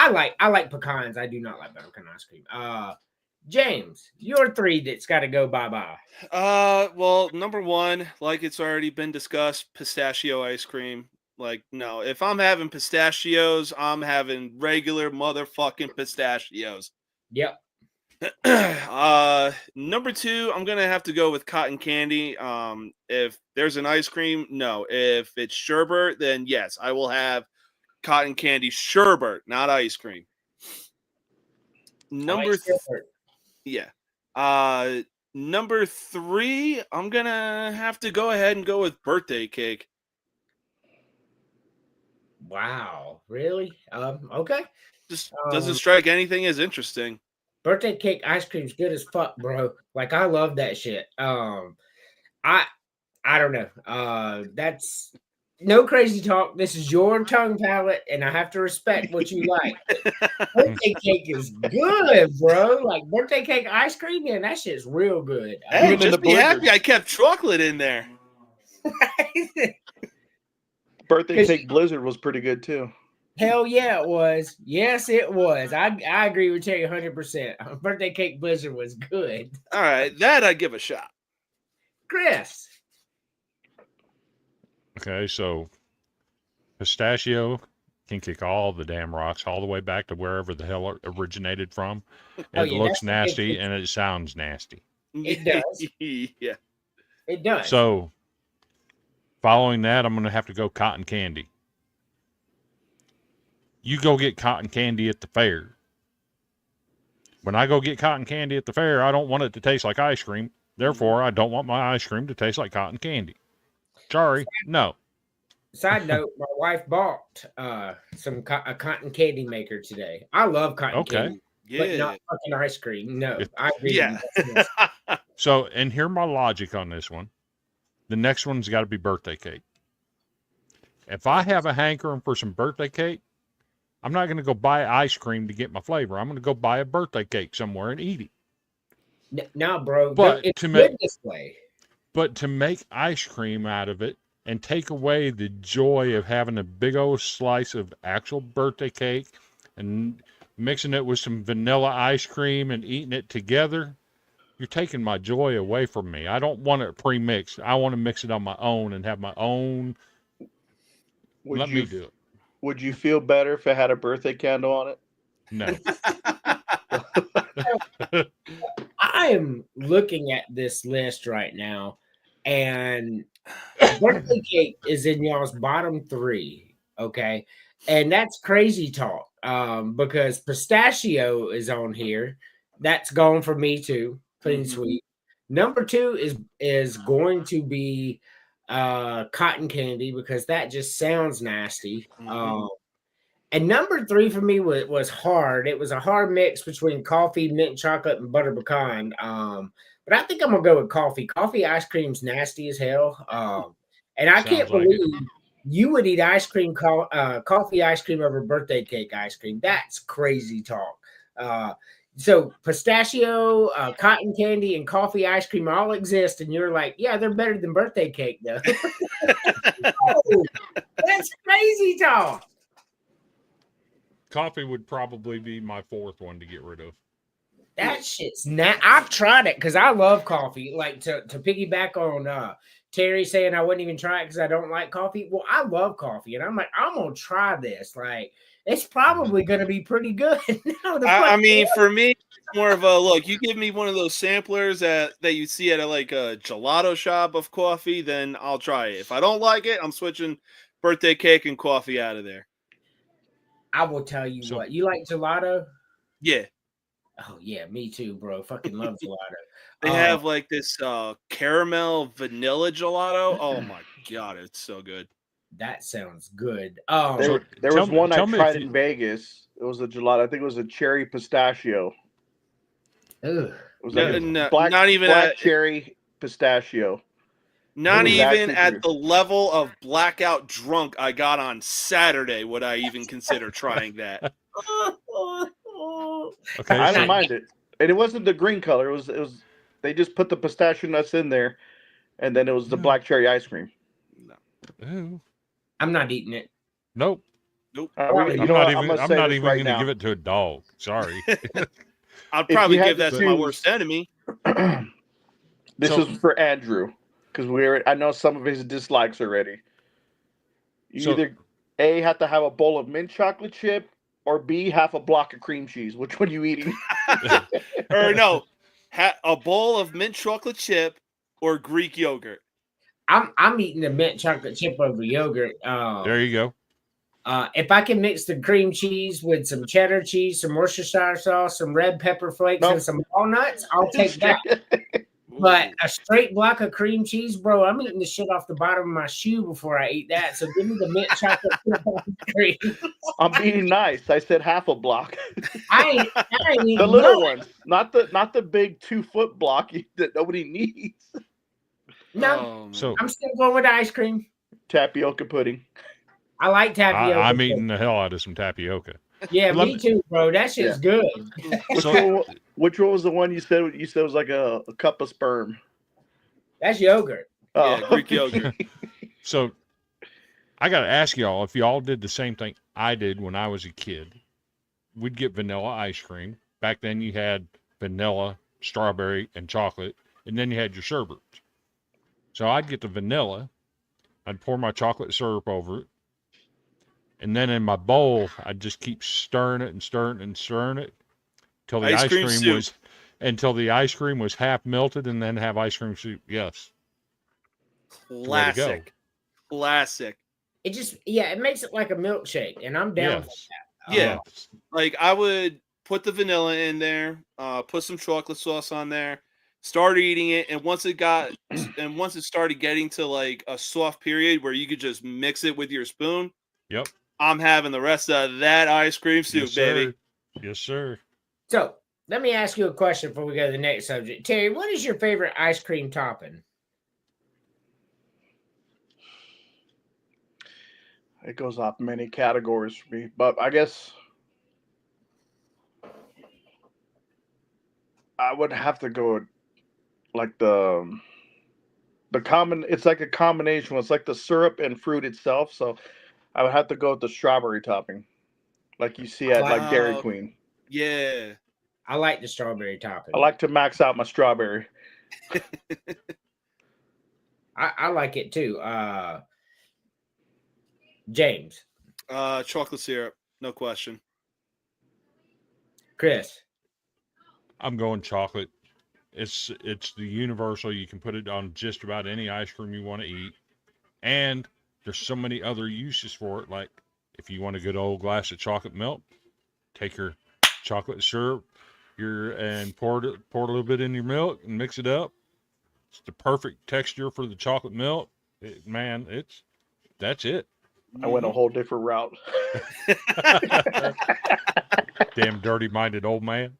like pecans. I do not like butterpecan ice cream. James, you're three that's got to go bye-bye. Well, number one, like it's already been discussed, pistachio ice cream. Like, no, if I'm having pistachios, I'm having regular motherfucking pistachios. Yep. Number two, I'm gonna have to go with cotton candy. If there's an ice cream, no. If it's sherbet, then yes, I will have cotton candy sherbet, not ice cream. Number yeah. Number three, I'm gonna have to go ahead and go with birthday cake. Wow. Really? Okay. Just doesn't strike anything as interesting. Birthday cake ice cream's good as fuck, bro. Like I love that shit. I don't know. That's no crazy talk. This is your tongue palate, and I have to respect what you like. Birthday cake is good, bro. Like birthday cake ice cream, man, that shit's real good. Hey, Even in just the be happy blizzard. I kept chocolate in there. Birthday cake blizzard was pretty good too. Hell yeah, it was. Yes, it was. I agree with Terry 100%. Birthday cake blizzard was good. All right, that I give a shot. Chris. Okay, so pistachio can kick all the damn rocks all the way back to wherever the hell it originated from. Oh, It yeah, looks that's a big nasty thing. and it sounds nasty. It does. Yeah. It does. So, following that, I'm going to have to go cotton candy. You go get cotton candy at the fair. When I go get cotton candy at the fair, I don't want it to taste like ice cream. Therefore, I don't want my ice cream to taste like cotton candy. Sorry, no. Side note, my wife bought a cotton candy maker today. I love cotton candy, but Yeah. not fucking ice cream. No, I agree. Yeah. with you. So, and hear my logic on this one. The next one's got to be birthday cake. If I have a hankering for some birthday cake, I'm not going to go buy ice cream to get my flavor. I'm going to go buy a birthday cake somewhere and eat it. No, bro. But It's to good make this way. But to make ice cream out of it and take away the joy of having a big old slice of actual birthday cake and mixing it with some vanilla ice cream and eating it together, you're taking my joy away from me. I don't want it pre-mixed. I want to mix it on my own and have my own. Let me do it. Would you feel better if it had a birthday candle on it? No. I am looking at this list right now, and birthday cake is in y'all's bottom three. Okay, and that's crazy talk. Because pistachio is on here. That's gone for me too. Plain sweet. Number two is going to be cotton candy because that just sounds nasty. And number three for me was hard. It was a hard mix between coffee, mint chocolate, and butter pecan. But I think I'm gonna go with coffee. Coffee ice cream's nasty as hell. And I can't Sounds like believe you would eat ice cream, coffee ice cream over birthday cake ice cream. That's crazy talk. So pistachio, cotton candy, and coffee ice cream all exist, and you're like, yeah, they're better than birthday cake, though. Oh, that's crazy talk. Coffee would probably be my fourth one to get rid of. That shit's I've tried it because I love coffee. Like to piggyback on Terry saying I wouldn't even try it because I don't like coffee. Well, I love coffee, and I'm like, I'm gonna try this. Like, it's probably gonna be pretty good. I mean, for me, it's more of a look. You give me one of those samplers that you see at like a gelato shop of coffee, then I'll try it. If I don't like it, I'm switching birthday cake and coffee out of there. I will tell you what. You like gelato? Yeah. Oh yeah, me too, bro. Fucking love gelato. They have like this caramel vanilla gelato. Oh my god, it's so good. That sounds good. There was one I tried in Vegas. It was a gelato. I think it was a cherry pistachio. Ugh. It was like not even black cherry pistachio. Not even at the level of blackout drunk I got on Saturday would I even consider trying that. Okay, I didn't mind it, and it wasn't the green color. It was. They just put the pistachio nuts in there, and then it was the black cherry ice cream. No. I'm not eating it. Nope. I'm not even going to give it to a dog. Sorry. I'd probably give that to my worst enemy. This is for Andrew, because I know some of his dislikes already. You either A, have to have a bowl of mint chocolate chip, or B, half a block of cream cheese. Which one are you eating? Or no, a bowl of mint chocolate chip or Greek yogurt. I'm eating the mint chocolate chip over yogurt. There you go. If I can mix the cream cheese with some cheddar cheese, some Worcestershire sauce, some red pepper flakes, and some walnuts, I'll take that. But a straight block of cream cheese, bro, I'm eating the shit off the bottom of my shoe before I eat that. So give me the mint chocolate chip cream. I'm being nice. I said half a block. I ain't the little ones, not the big 2-foot block that nobody needs. No, I'm still going with ice cream. Tapioca pudding. I like tapioca. I'm eating the hell out of some tapioca. Yeah, me too, bro. That shit's good. Which one was the one you said? You said it was like a cup of sperm. That's yogurt. Oh. Yeah, Greek yogurt. So I got to ask y'all if y'all did the same thing I did when I was a kid. We'd get vanilla ice cream. Back then you had vanilla, strawberry, and chocolate, and then you had your sherbet. So I'd get the vanilla. I'd pour my chocolate syrup over it. And then in my bowl, I'd just keep stirring it and stirring and stirring it until the ice cream was half melted, and then have ice cream soup. Yes. Classic. It just it makes it like a milkshake, and I'm down for that. Yeah. Like I would put the vanilla in there, put some chocolate sauce on there, start eating it, and once it started getting to like a soft period where you could just mix it with your spoon. Yep. I'm having the rest of that ice cream soup, baby. Yes, sir. So let me ask you a question before we go to the next subject. Terry, what is your favorite ice cream topping? It goes off many categories for me, but I guess I would have to go with like it's like a combination. It's like the syrup and fruit itself, so I would have to go with the strawberry topping, like you see at like Dairy Queen. Yeah, I like the strawberry topping. I like to max out my strawberry. I like it too. James. Chocolate syrup, no question. Chris. I'm going chocolate. It's the universal. You can put it on just about any ice cream you want to eat, and there's so many other uses for it. Like if you want a good old glass of chocolate milk, take your chocolate syrup, and pour a little bit in your milk and mix it up. It's the perfect texture for the chocolate milk. That's it. I went a whole different route. Damn dirty-minded old man.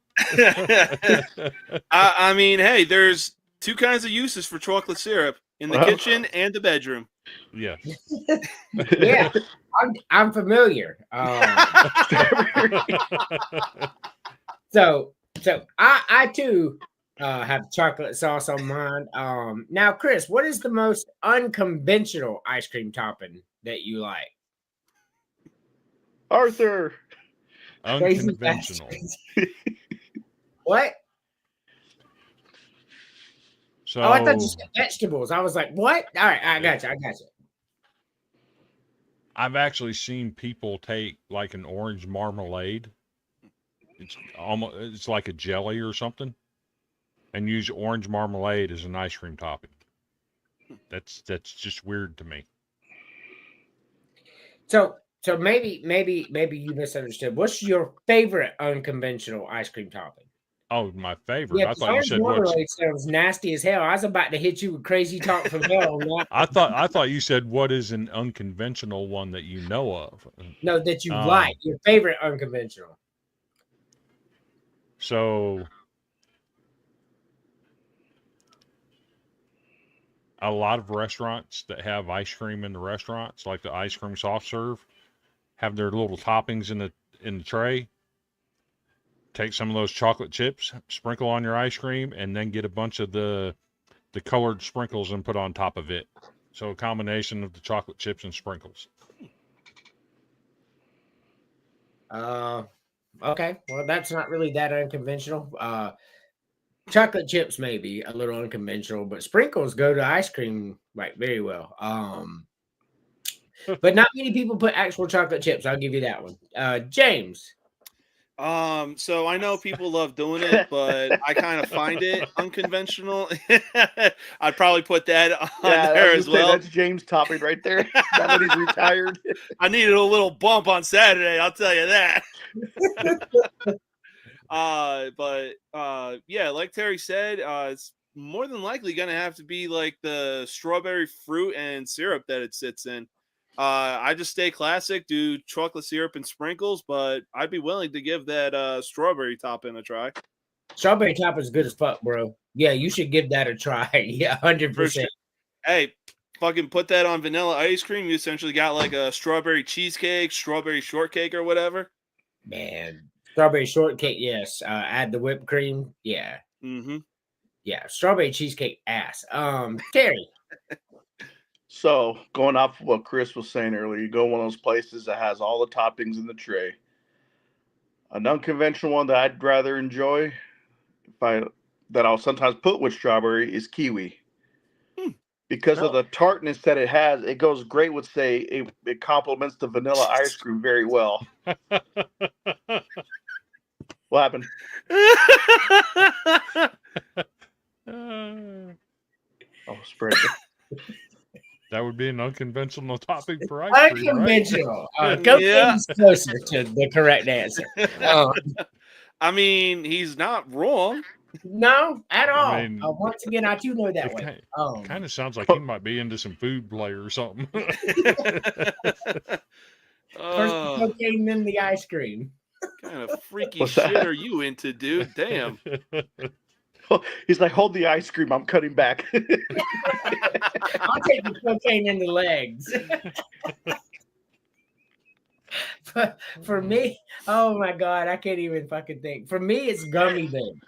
I mean, hey, there's two kinds of uses for chocolate syrup: in the kitchen and the bedroom. Yes. Yeah, I'm familiar. So I too have chocolate sauce on mine. Now, Chris, what is the most unconventional ice cream topping that you like? Arthur. Unconventional. What? So I thought you said vegetables. I was like, what? All right, I got you. I've actually seen people take like an orange marmalade. It's like a jelly or something, and use orange marmalade as an ice cream topping. That's just weird to me. So maybe you misunderstood. What's your favorite unconventional ice cream topping? Oh, my favorite. Yeah, I 'cause thought you orange said what's. marmalade sounds nasty as hell. I was about to hit you with crazy talk from hell. I thought you said what is an unconventional one that you know of. No, that you like your favorite unconventional. So a lot of restaurants that have ice cream in the restaurants, like the ice cream soft serve, have their little toppings in the tray. Take some of those chocolate chips, sprinkle on your ice cream, and then get a bunch of the colored sprinkles and put on top of it. So a combination of the chocolate chips and sprinkles. Okay. Well, that's not really that unconventional. Chocolate chips may be a little unconventional, but sprinkles go to ice cream like very well. But not many people put actual chocolate chips. I'll give you that one. James. So I know people love doing it, but I kind of find it unconventional. I'd probably put that on there as well. That's James' topping right there. Now that he's retired. I needed a little bump on Saturday, I'll tell you that. Yeah, like Terry said, it's more than likely gonna have to be like the strawberry fruit and syrup that it sits in. I just stay classic, do chocolate syrup and sprinkles, but I'd be willing to give that strawberry topping a try. Strawberry top is good as fuck, bro. Yeah, you should give that a try. Yeah, 100%. Sure. Hey, fucking put that on vanilla ice cream. You essentially got like a strawberry cheesecake, strawberry shortcake, or whatever. Man, strawberry shortcake, yes. Add the whipped cream, yeah. Mm-hmm. Yeah, strawberry cheesecake ass. Terry. So, going off of what Chris was saying earlier, you go to one of those places that has all the toppings in the tray. An unconventional one that I'd rather enjoy, that I'll sometimes put with strawberry, is kiwi. Because of the tartness that it has, it goes great with, say, it complements the vanilla ice cream very well. What happened? Oh, spread. That would be an unconventional topic for ice cream, unconventional. Right? Go closer to the correct answer. I mean, he's not wrong. No, at all. I mean, once again, I do know that way. It kind of sounds like he might be into some food play or something. First the cocaine, then the ice cream. What kind of freaky shit are you into, dude? Damn. He's like, hold the ice cream. I'm cutting back. I'll take the cocaine in the legs. But for me, oh my God, I can't even fucking think. For me, it's gummy bears.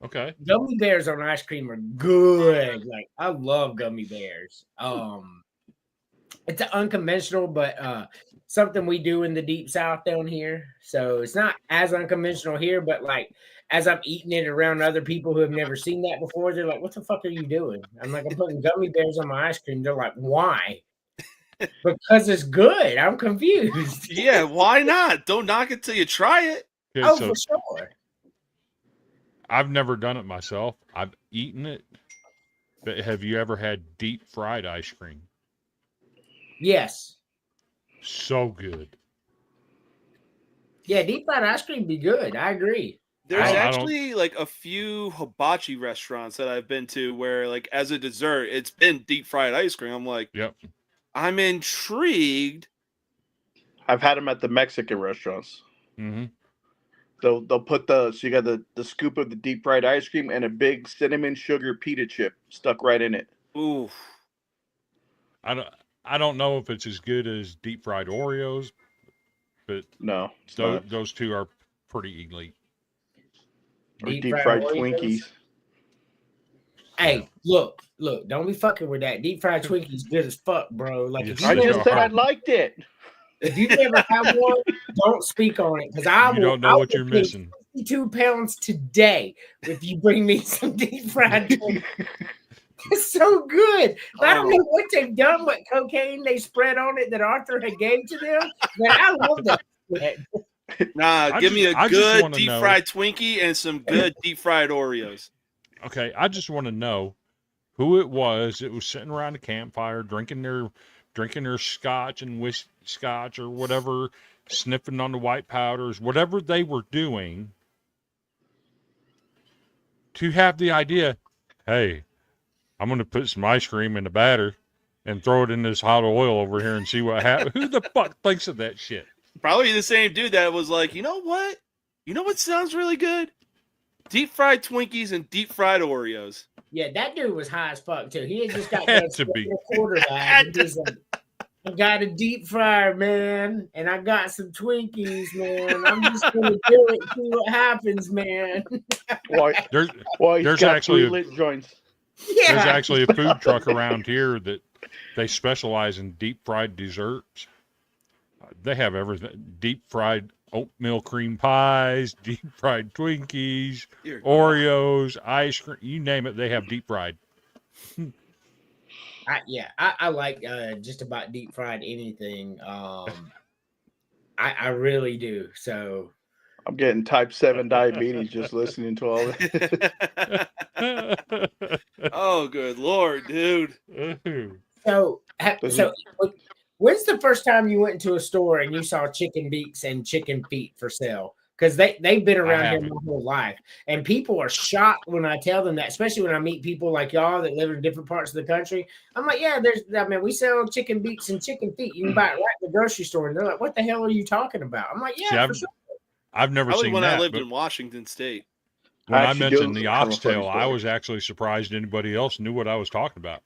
Okay. Gummy bears on ice cream are good. Like, I love gummy bears. It's unconventional, but something we do in the deep south down here. So it's not as unconventional here, but like as I'm eating it around other people who have never seen that before, they're like, what the fuck are you doing? I'm like, I'm putting gummy bears on my ice cream. They're like, why? Because it's good. I'm confused. Yeah, why not? Don't knock it till you try it. Okay, for sure. I've never done it myself. I've eaten it. But have you ever had deep fried ice cream? Yes. So good. Yeah, deep fried ice cream be good. I agree. There's actually like a few hibachi restaurants that I've been to where like as a dessert, it's been deep fried ice cream. I'm like, yep. I'm intrigued. I've had them at the Mexican restaurants. Mm-hmm. They'll put so you got the scoop of the deep fried ice cream and a big cinnamon sugar pita chip stuck right in it. Ooh. I don't know if it's as good as deep fried Oreos, but no, those two are pretty elite. Or deep fried Twinkies. Hey, look, don't be fucking with that. Deep fried Twinkies good as fuck, bro. Like, I just said I liked it. If you've never had one, don't speak on it because I You don't know I what will you're pay missing. 52 pounds today if you bring me some deep fried Twinkies. It's so good. I don't know what they've done, what cocaine they spread on it that Arthur had gave to them, but I love that shit. Nah, give me a I just good wanna deep know- fried Twinkie and some good deep fried Oreos. Okay, I just want to know who it was that was sitting around a campfire drinking their scotch and scotch or whatever, sniffing on the white powders, whatever they were doing, to have the idea, hey, I'm going to put some ice cream in the batter and throw it in this hot oil over here and see what happens. Who the fuck thinks of that shit? Probably the same dude that was like, you know what? You know what sounds really good? Deep fried Twinkies and deep fried Oreos. Yeah, that dude was high as fuck too. He had just got Had that to be. quarterback. And he's like, I got a deep fryer, man, and I got some Twinkies, man. I'm just gonna do it, see what happens, man. Why? There's He's got actually three lit joints. Yeah, There's actually a food truck around here that they specialize in deep fried desserts. They have everything: deep fried oatmeal cream pies, deep fried Twinkies, Dear God. Oreos, ice cream, you name it, they have deep fried. I like just about deep fried anything. I really do. So I'm getting type 7 diabetes just listening to all this. Oh, good Lord, dude. so when's the first time you went into a store and you saw chicken beaks and chicken feet for sale? Because they've been around here my whole life. And people are shocked when I tell them that, especially when I meet people like y'all that live in different parts of the country. I'm like, yeah, we sell chicken beaks and chicken feet. You can buy it right in the grocery store. And they're like, what the hell are you talking about? I'm like, yeah, for sure. I've never Probably seen when that. I lived but in Washington State. when I Actually, mentioned the Joe's kind of a funny oxtail, I story. was actually surprised anybody else knew what I was talking about.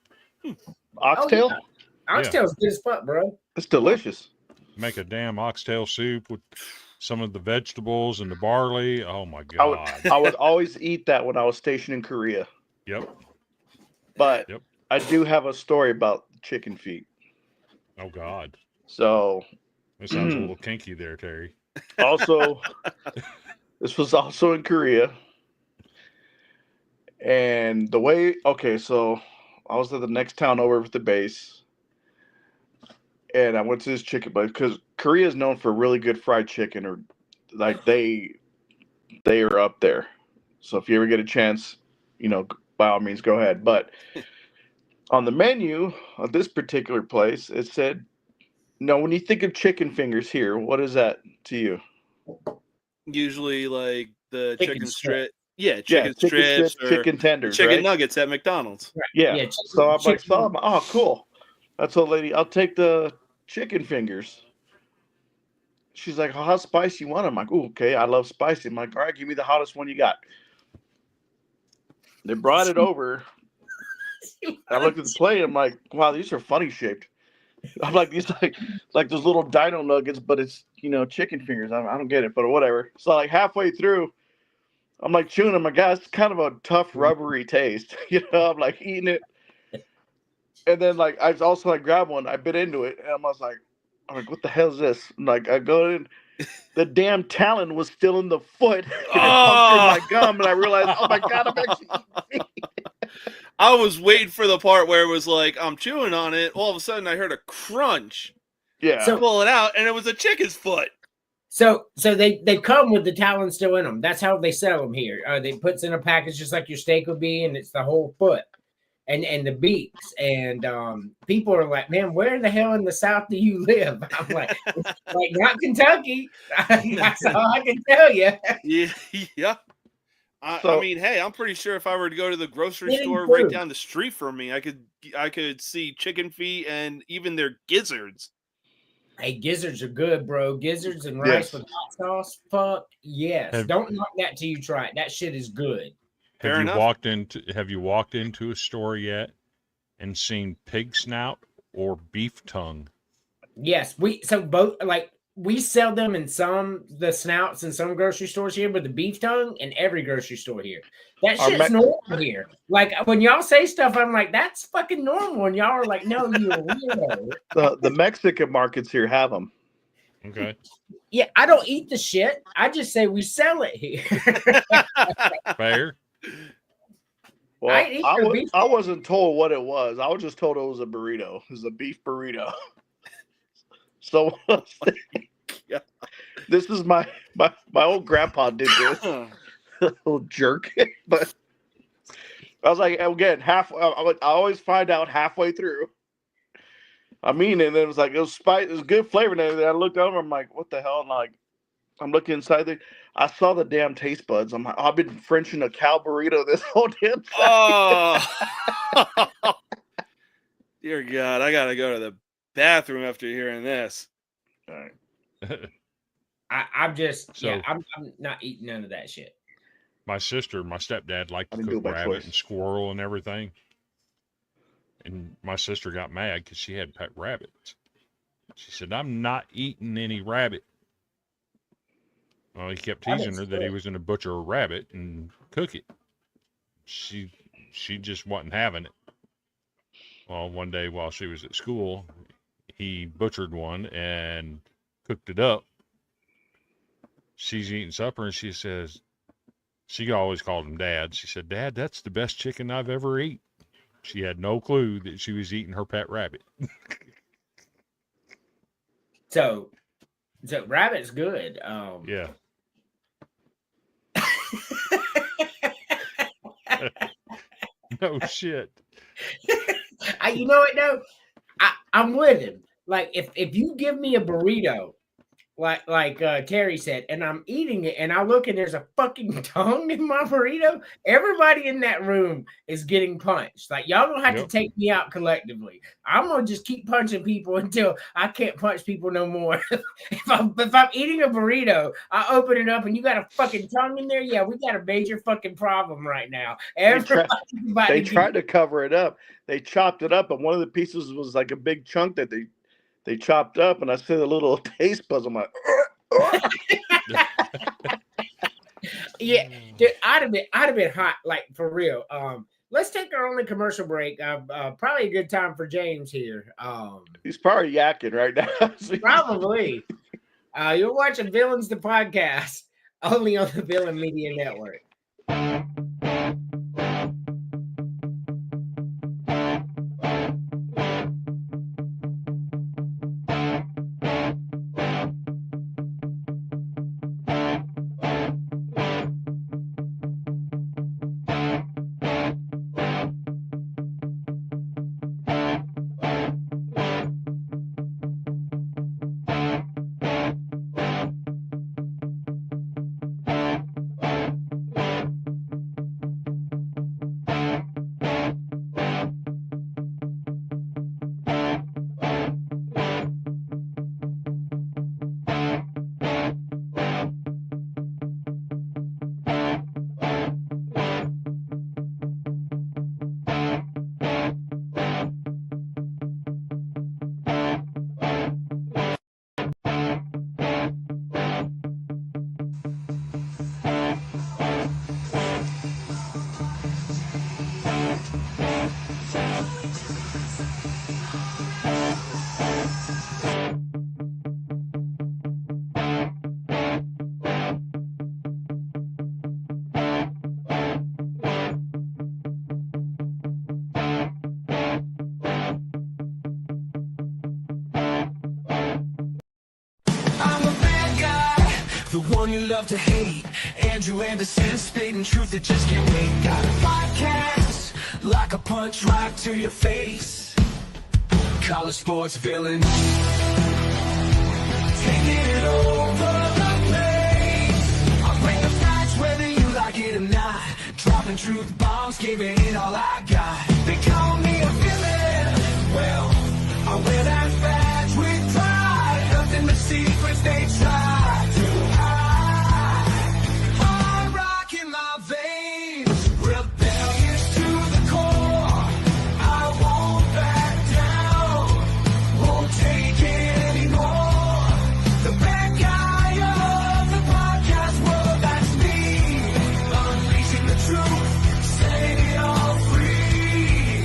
Oxtail? Oh, yeah. Oxtail's good as fuck, bro. It's delicious. Make a damn oxtail soup with some of the vegetables and the barley. Oh my god! I would always eat that when I was stationed in Korea. Yep. But Yep. I do have a story about chicken feet. Oh god. So That sounds a little kinky there, Terry. also, this was also in Korea. And so I was at the next town over with the base. And I went to this chicken place because Korea is known for really good fried chicken, or like they are up there. So if you ever get a chance, by all means go ahead. But on the menu of this particular place, it said, when you think of chicken fingers here, what is that to you? Usually like the Chicken chicken strip. strip. Yeah, chicken strips or chicken tenders, chicken right? nuggets at McDonald's. Yeah. So I'm like, oh, cool. That's a lady. I'll take the chicken fingers. She's like, how spicy you want? I'm like, okay, I love spicy. I'm like, all right, give me the hottest one you got. They brought it over. I looked at the plate. I'm like, wow, these are funny shaped. I'm like, these like those little dino nuggets, but it's chicken fingers. I don't get it, but whatever. So like halfway through, I'm like chewing them. My God, it's kind of a tough, rubbery taste. I'm like eating it. And then like I also grab one, I bit into it, and I'm like, what the hell is this? And, like I go in, the damn talon was still in the foot. And it punctured my gum, and I realized, oh my God, I'm actually eating meat. I was waiting for the part where it was like I'm chewing on it. All of a sudden, I heard a crunch. Yeah. So pull it out, and it was a chicken's foot. So they come with the talon still in them. That's how they sell them here. They puts in a package just like your steak would be, and it's the whole foot and the beaks. And people are like, man, where the hell in the South do you live? I'm like not Kentucky. That's all I can tell you. Yeah. I mean, hey, I'm pretty sure if I were to go to the grocery store true. right down the street from me, I could see chicken feet and even their gizzards. Hey, gizzards are good, bro. Gizzards and rice with hot sauce. Fuck yes. Don't knock that till you try it. That shit is good. Have you walked into a store yet and seen pig snout or beef tongue? Yes, we sell them in the snouts in some grocery stores here, but the beef tongue in every grocery store here. That shit's normal here. Like when y'all say stuff, I'm like, that's fucking normal, and y'all are like, no, you're weirdo. The Mexican markets here have them. Okay. Yeah, I don't eat the shit. I just say we sell it here. Fair. Well, I eat their beef. I wasn't told what it was. I was just told it was a burrito. It was a beef burrito. So this is my old grandpa did this. Little jerk. But I was like, again, I always find out halfway through. I mean, and then it was like, it was good flavor. And everything. I looked over, I'm like, what the hell? And like, I'm looking inside there. I saw the damn taste buds. I'm like, I've been Frenching a cow burrito this whole damn time. Oh, dear God! I gotta go to the bathroom after hearing this. All right. I'm just, So- I'm not eating none of that shit. My sister, my stepdad liked I to didn't do cook it by rabbit choice. and squirrel and everything. And my sister got mad because she had pet rabbits. She said, I'm not eating any rabbit. Well, he kept teasing her that he was going to butcher a rabbit and cook it. She just wasn't having it. Well, one day while she was at school, he butchered one and cooked it up. She's eating supper and she says, she always called him Dad. She said, Dad, that's the best chicken I've ever eaten. She had no clue that she was eating her pet rabbit. So rabbit's good. Yeah. No shit. You know what? No, I'm with him. Like if you give me a burrito, like Terry said, and I'm eating it, and I look and there's a fucking tongue in my burrito, everybody in that room is getting punched. Like y'all gonna have to take me out collectively. I'm gonna just keep punching people until I can't punch people no more. if I'm eating a burrito, I open it up and you got a fucking tongue in there. Yeah, we got a major fucking problem right now. They tried to cover it up. They chopped it up, and one of the pieces was like a big chunk that they chopped up, and I see the little taste buds. I'm like, yeah, dude, I'd have been hot, like for real. Let's take our only commercial break. Probably a good time for James here. He's probably yakking right now. Probably. You're watching Villains the Podcast, only on the Villain Media Network. The one you love to hate. Andrew Anderson spitting truth that just can't wait. Got a podcast like a punch right to your face. College sports villain, taking it over the place. I'll bring the facts whether you like it or not. Dropping truth bombs, giving it all I got. They call me a villain. Well, I wear that badge with pride. Nothing but secrets they try to hide. Hard rock in my veins, rebellious to the core. I won't back down, won't take it anymore. The bad guy of the podcast world, that's me. Unleashing the truth, setting it all free.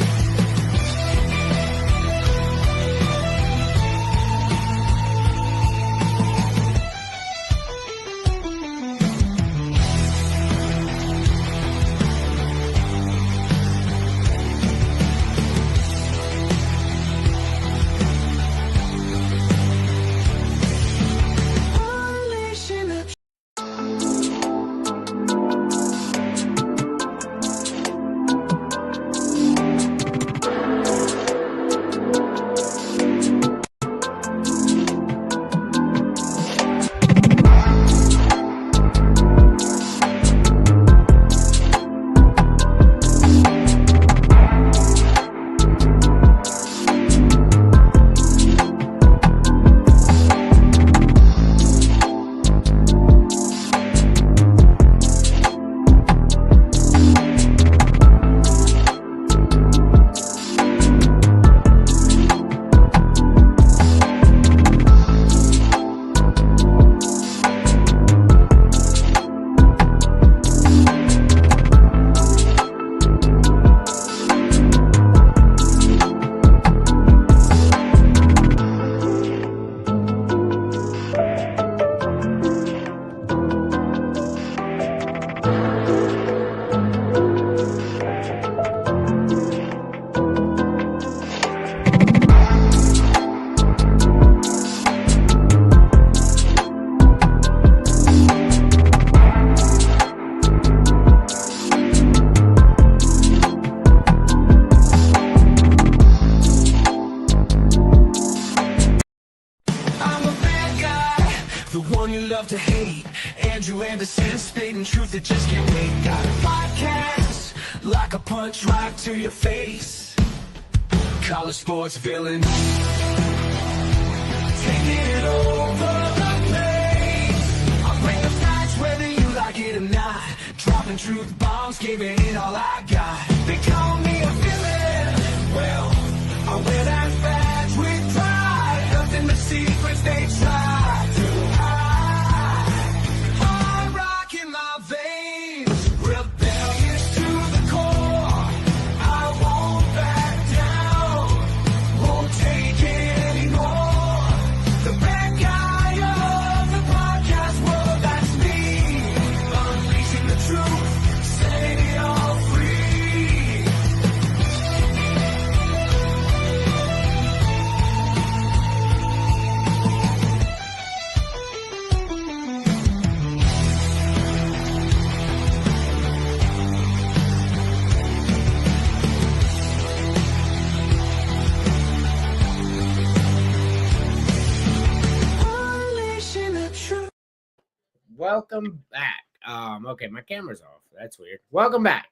one you love to hate. Andrew Anderson spitting truth that just can't wait. Got a podcast like a punch right to your face. College sports villain, taking it over the place. I'll bring the facts whether you like it or not. Dropping truth bombs, giving it all I got. They call me a villain. Well, I wear that badge with pride. Nothing but secrets they try to hide. Hard rock in my veins, rebellious to the core. I won't back down, won't take it anymore. The bad guy of the podcast world, that's me. Unleashing the truth, setting it all free. Unleashing the truth. Welcome back. Okay, my camera's off. That's weird. Welcome back.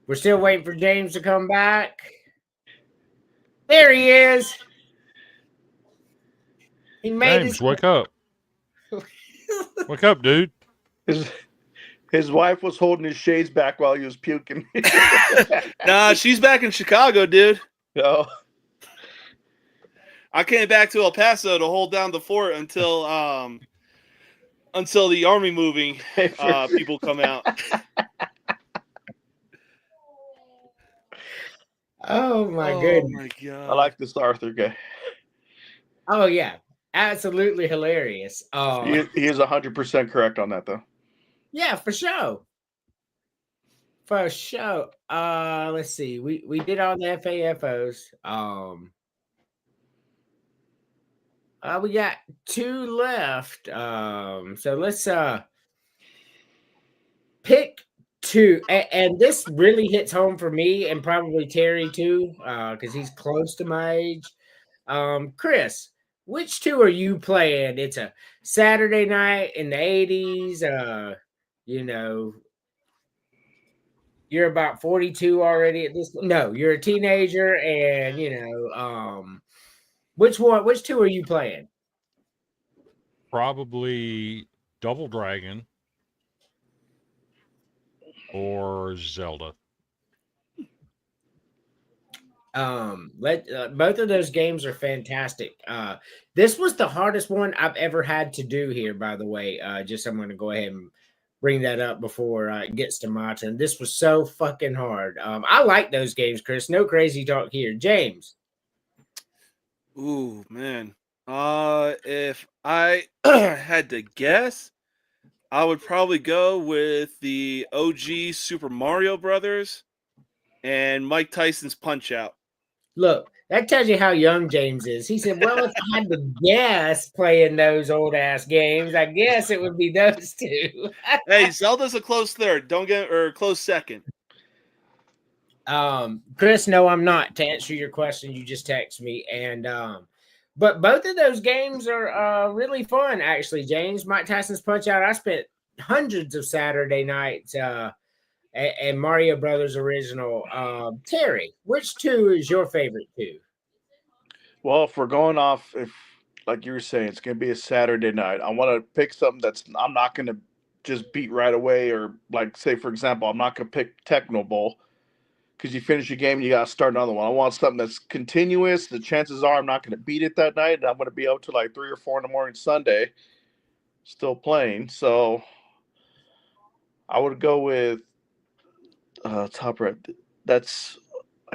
We're still waiting for James to come back. There he is. He made James, wake up. Wake up, dude. His wife was holding his shades back while he was puking. Nah, she's back in Chicago, dude. No. I came back to El Paso to hold down the fort until the army moving people come out. Oh my goodness. my god! I like this Arthur guy. Oh yeah. Absolutely hilarious. He is 100% correct on that, though. Yeah, for sure. For sure. Let's see. We did all the FAFOs. We got 2 left. So let's pick 2. And this really hits home for me and probably Terry too, because he's close to my age. Chris, which 2 are you playing? It's a Saturday night in the 80s. You know, you're about 42 already at this. No, you're a teenager, and which 2 are you playing? Probably Double Dragon or Zelda. Both of those games are fantastic. This was the hardest one I've ever had to do here, by the way. Just I'm going to go ahead and bring that up before it gets to my turn. This was so fucking hard. I like those games, Chris. No crazy talk here. James. Ooh, man. If I had to guess, I would probably go with the OG Super Mario Brothers and Mike Tyson's Punch Out. Look, that tells you how young James is. He said, well, if I had to guess playing those old ass games, I guess it would be those 2. Hey, Zelda's a close third. Close second. Chris, no, I'm not. To answer your question, you just text me. And but both of those games are really fun, actually, James. Mike Tyson's Punch Out. I spent hundreds of Saturday nights and Mario Brothers original. Terry, which 2 is your favorite 2? Well, if we're going off, like you were saying, it's going to be a Saturday night. I want to pick something I'm not going to just beat right away, or like, say, for example, I'm not going to pick Techno Bowl because you finish your game and you got to start another one. I want something that's continuous. The chances are I'm not going to beat it that night, and I'm going to be out till like 3 or 4 in the morning Sunday still playing. So I would go with top right. That's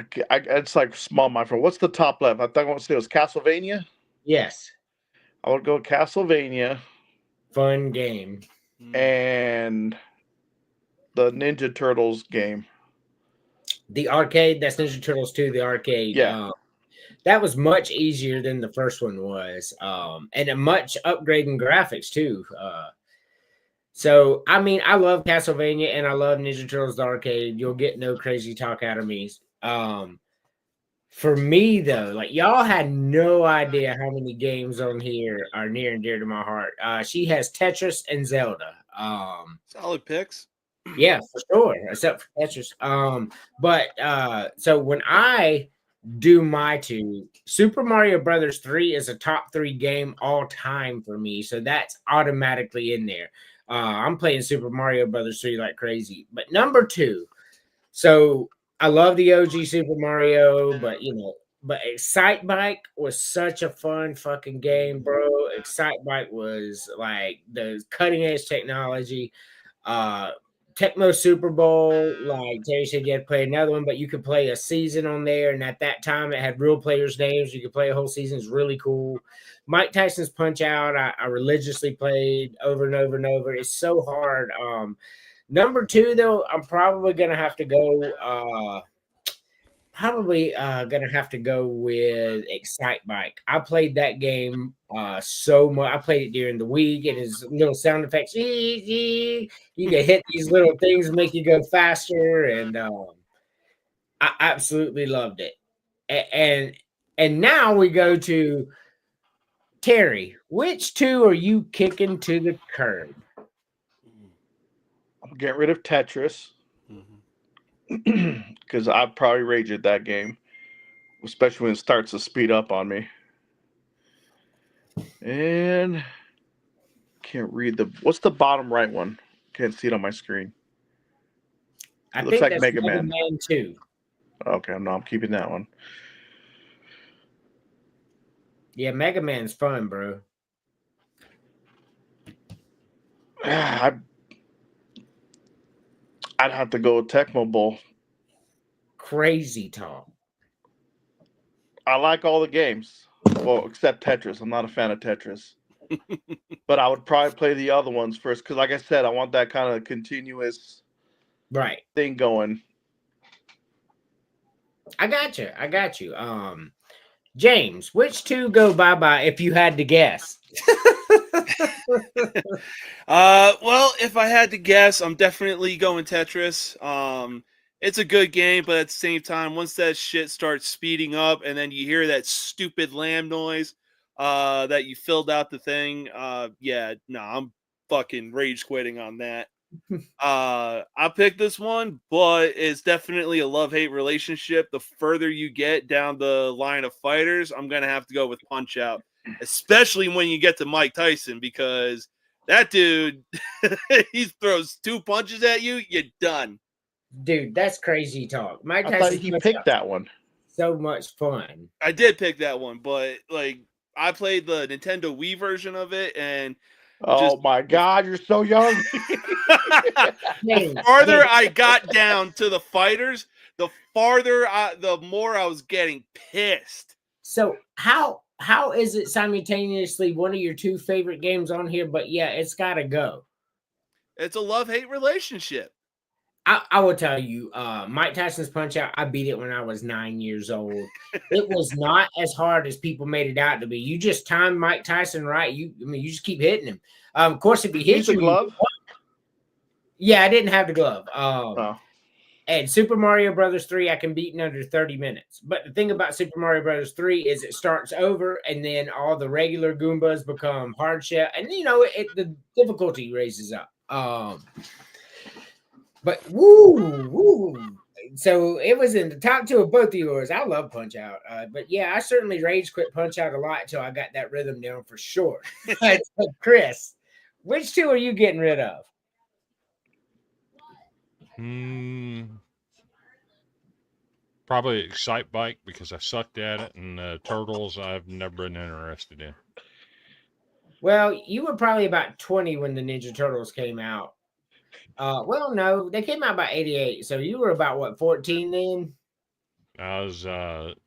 it's like small my friend. What's the top left? I thought I want to say it was Castlevania. Yes. I would go Castlevania. Fun game. And the Ninja Turtles game. The arcade, that's Ninja Turtles 2, the arcade. Yeah. That was much easier than the first one was. And a much upgrade in graphics too. So, I mean, I love Castlevania and I love Ninja Turtles the arcade. You'll get no crazy talk out of me. For me though, like y'all had no idea how many games on here are near and dear to my heart. She has Tetris and Zelda. Solid picks. Yeah, for sure, except for Tetris. So when I do my two, Super Mario Brothers 3 is a top 3 game all time for me, so that's automatically in there. I'm playing Super Mario Brothers 3 like crazy. But number 2, so I love the OG Super Mario, but Excite Bike was such a fun fucking game, bro. Excite Bike was like the cutting edge technology. Uh Tecmo Super Bowl, like Terry said, you had to play another one, but you could play a season on there. And at that time, it had real players' names. You could play a whole season. It's really cool. Mike Tyson's Punch Out, I religiously played over and over and over. It's so hard. Number 2, though, I'm probably gonna have to go. Gonna have to go with Excite Bike. I played that game so much. I played it during the week, and his little sound effects. You can hit these little things and make you go faster, and I absolutely loved it. And now we go to Terry. Which 2 are you kicking to the curb? I'm getting rid of Tetris Mm-hmm. because I'd probably rage at that game, especially when it starts to speed up on me. And can't read what's the bottom right one? Can't see it on my screen. I Looks think like that's Mega Mega Man. Man 2. Okay, no, I'm keeping that one. Yeah, Mega Man's fun, bro. I'd have to go with Tecmo Bowl. Crazy talk. I like all the games, well, except Tetris. I'm not a fan of Tetris. But I would probably play the other ones first because, like I said, I want that kind of continuous thing going. I got you. James, which 2 go bye-bye if you had to guess? Well, if I had to guess, I'm definitely going Tetris. It's a good game, but at the same time, once that shit starts speeding up and then you hear that stupid lamb noise, that you filled out the thing, I'm fucking rage quitting on that. I picked this one, but it's definitely a love-hate relationship. The further you get down the line of fighters, I'm gonna have to go with Punch Out, especially when you get to Mike Tyson, because that dude, he throws 2 punches at you, you're done. Dude, that's crazy talk. Mike I Tyson thought he picked that one. So much fun. I did pick that one, but like I played the Nintendo Wii version of it, and oh my God, you're so young. The farther I got down to the fighters, the more I was getting pissed. So how is it simultaneously one of your 2 favorite games on here? But yeah, it's got to go. It's a love-hate relationship. I will tell you, Mike Tyson's Punch Out, I beat it when I was 9 years old. It was not as hard as people made it out to be. You just timed Mike Tyson right. You just keep hitting him. Of course, if he hits you, glove. Yeah, I didn't have the glove. And Super Mario Brothers 3, I can beat in under 30 minutes. But the thing about Super Mario Brothers 3 is it starts over, and then all the regular Goombas become hard shell, and the difficulty raises up. But woo. So it was in the top 2 of both of yours. I love Punch Out. But yeah, I certainly rage quit Punch Out a lot until I got that rhythm down for sure. So Chris, which 2 are you getting rid of? Probably Excite Bike because I sucked at it, and Turtles I've never been interested in. Well, you were probably about 20 when the Ninja Turtles came out. Well, no, they came out by 88. So you were about, what, 14 then? I was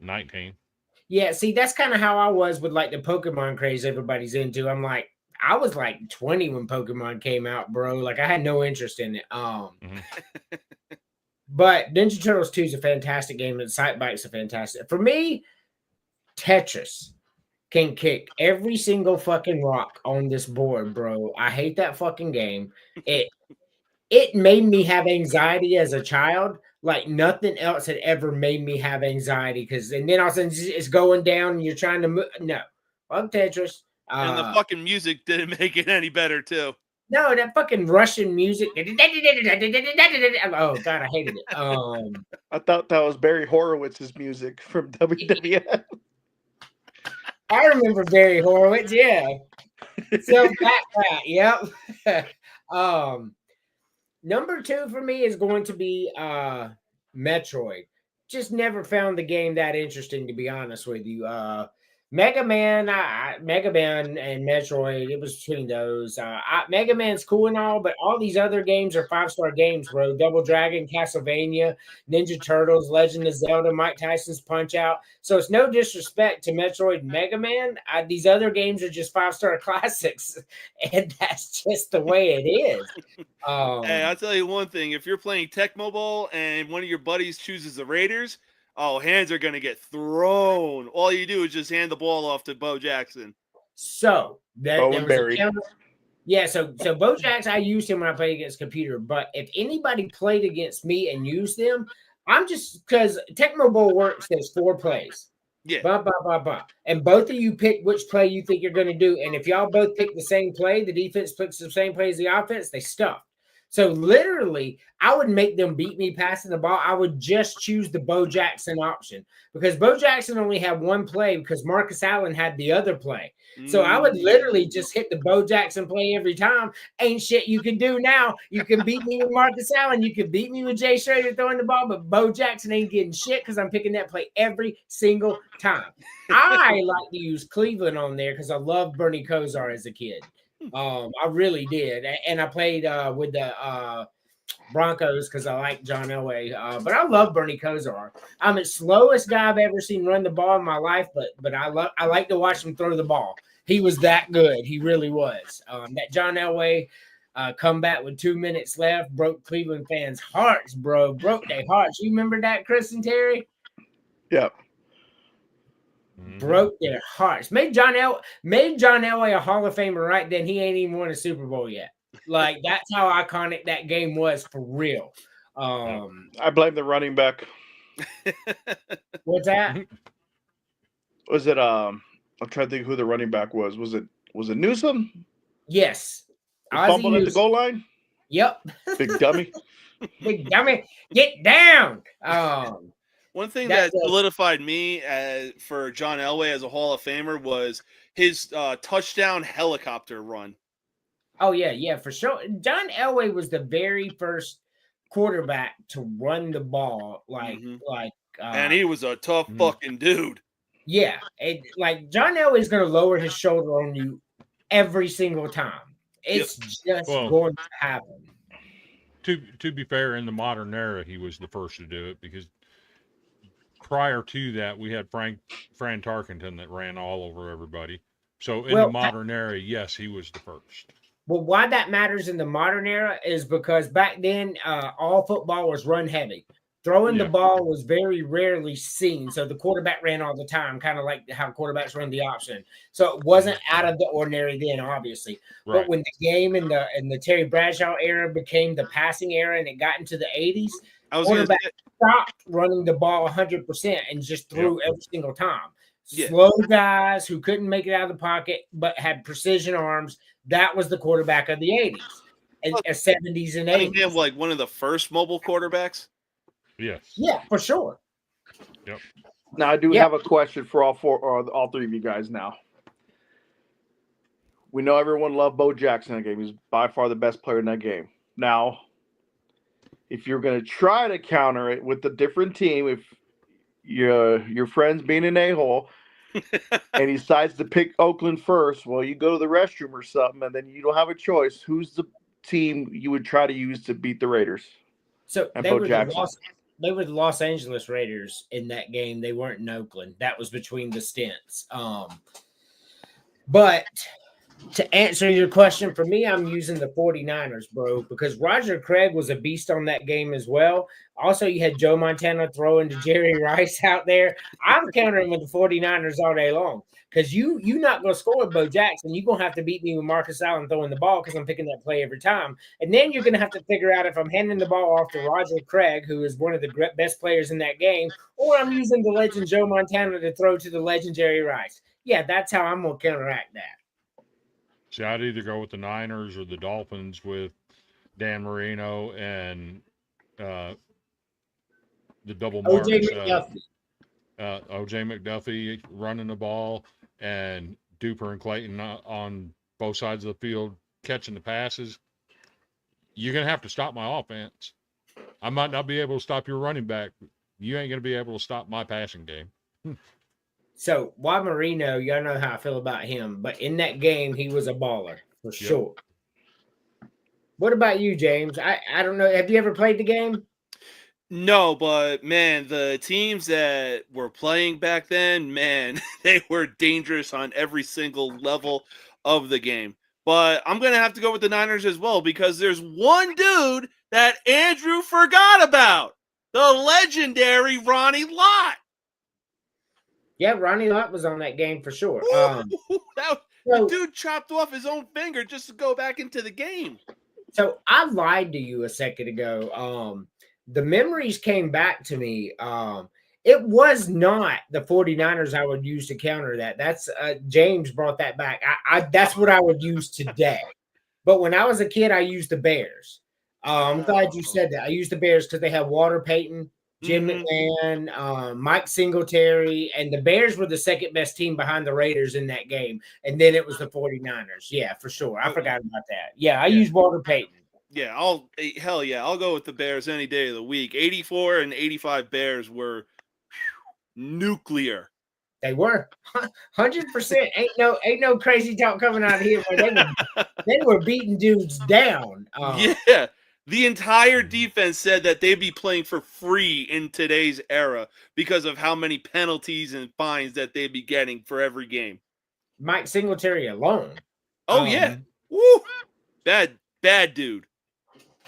19. Yeah, see, that's kind of how I was with, like, the Pokemon craze everybody's into. I'm like, I was, like, 20 when Pokemon came out, bro. Like, I had no interest in it. But Ninja Turtles 2 is a fantastic game, and Sight Bike's a fantastic. For me, Tetris can kick every single fucking rock on this board, bro. I hate that fucking game. It made me have anxiety as a child. like nothing else had ever made me have anxiety and then all of a sudden it's going down and you're trying to move. No, fuck Tetris. And the fucking music didn't make it any better too. No, that fucking Russian music. Oh God, I hated it. I thought that was Barry Horowitz's music from WWF. I remember Barry Horowitz. Yeah. So that. Yep. Number 2 for me is going to be Metroid. Just never found the game that interesting, to be honest with you. Mega Man and Metroid, it was between those. Mega Man's cool and all, but all these other games are 5-star games, bro. Double Dragon, Castlevania, Ninja Turtles, Legend of Zelda, Mike Tyson's Punch Out. So it's no disrespect to Metroid and Mega Man. These other games are just 5-star classics, and that's just the way it is. Hey, I'll tell you one thing. If you're playing Tecmo Bowl and one of your buddies chooses the Raiders, oh, hands are going to get thrown. All you do is just hand the ball off to Bo Jackson. So there was Barry. So Bo Jackson, I used him when I played against computer. But if anybody played against me and used them, I'm just because Tecmo Bowl works as 4 plays. Yeah. And both of you pick which play you think you're going to do. And if y'all both pick the same play, the defense picks the same play as the offense, they stuff. So literally, I would make them beat me passing the ball. I would just choose the Bo Jackson option because Bo Jackson only had 1 play because Marcus Allen had the other play. So I would literally just hit the Bo Jackson play every time. Ain't shit you can do now. You can beat me with Marcus Allen. You can beat me with Jay Schrader throwing the ball, but Bo Jackson ain't getting shit because I'm picking that play every single time. I like to use Cleveland on there because I loved Bernie Kosar as a kid. I really did, and I played with the Broncos because I like John Elway. But I love Bernie Kosar. I'm the slowest guy I've ever seen run the ball in my life, but I like to watch him throw the ball. He was that good. He really was. That John Elway comeback with 2 minutes left broke Cleveland fans' hearts, bro. Broke their hearts. You remember that, Chris and Terry? Yeah. Broke their hearts. Made John Elway a Hall of Famer right then. He ain't even won a Super Bowl yet. Like that's how iconic that game was for real. I blame the running back. What's that? Was it I'm trying to think who the running back was. Was it Newsom? Yes. Fumbled at the goal line? Yep. Big dummy. Big dummy. Get down. One thing that solidified me for John Elway as a Hall of Famer was his touchdown helicopter run. Oh, yeah, for sure. John Elway was the very first quarterback to run the ball and he was a tough fucking dude. Yeah, John Elway is going to lower his shoulder on you every single time. It's just going to happen. To be fair, in the modern era, he was the first to do it because prior to that, we had Fran Tarkenton that ran all over everybody. So in the modern era, yes, he was the first. Well, why that matters in the modern era is because back then, all football was run heavy. Throwing the ball was very rarely seen. So the quarterback ran all the time, kind of like how quarterbacks run the option. So it wasn't out of the ordinary then, obviously. Right. But when the game in the Terry Bradshaw era became the passing era and it got into the 80s, quarterbacks stopped running the ball 100% and just threw every single time. Slow guys who couldn't make it out of the pocket but had precision arms, that was the quarterback of the 80s and 70s and 80s. He like one of the first mobile quarterbacks. Yes. Yeah, for sure. Yep. Now I do have a question for all 3 of you guys now. We know everyone loved Bo Jackson in that game. He's by far the best player in that game. Now, if you're going to try to counter it with a different team, if your friend's being an a-hole and he decides to pick Oakland first, well, you go to the restroom or something, and then you don't have a choice. Who's the team you would try to use to beat the Raiders? So they were the Los Angeles Raiders in that game. They weren't in Oakland. That was between the stints. But To answer your question, for me, I'm using the 49ers, bro, because Roger Craig was a beast on that game as well. Also, you had Joe Montana throwing to Jerry Rice out there. I'm countering with the 49ers all day long because you not going to score with Bo Jackson. You're going to have to beat me with Marcus Allen throwing the ball because I'm picking that play every time. And then you're going to have to figure out if I'm handing the ball off to Roger Craig, who is one of the best players in that game, or I'm using the legend Joe Montana to throw to the legend Jerry Rice. Yeah, that's how I'm going to counteract that. See, I'd either go with the Niners or the Dolphins with Dan Marino and the double OJ marks. McDuffie. OJ McDuffie running the ball and Duper and Clayton on both sides of the field catching the passes. You're going to have to stop my offense. I might not be able to stop your running back. You ain't going to be able to stop my passing game. So, Juan Marino, y'all know how I feel about him, but in that game, he was a baller for sure. What about you, James? I don't know. Have you ever played the game? No, but man, the teams that were playing back then, man, they were dangerous on every single level of the game. But I'm going to have to go with the Niners as well because there's one dude that Andrew forgot about. The legendary Ronnie Lott. Yeah, Ronnie Lott was on that game for sure. The dude chopped off his own finger just to go back into the game. So I lied to you a second ago. The memories came back to me. It was not the 49ers I would use to counter that. That's James brought that back. That's what I would use today. But when I was a kid, I used the Bears. I'm glad you said that. I used the Bears because they had Walter Payton, Jim McMahon, Mike Singletary, and the Bears were the second best team behind the Raiders in that game. And then it was the 49ers. Yeah, for sure. I forgot about that. Yeah, I used Walter Payton. Yeah, I'll go with the Bears any day of the week. 84 and 85 Bears were nuclear. They were 100%. Ain't no crazy talk coming out of here. They were beating dudes down. Yeah. The entire defense said that they'd be playing for free in today's era because of how many penalties and fines that they'd be getting for every game. Mike Singletary alone. Oh, yeah. Woo! Bad dude.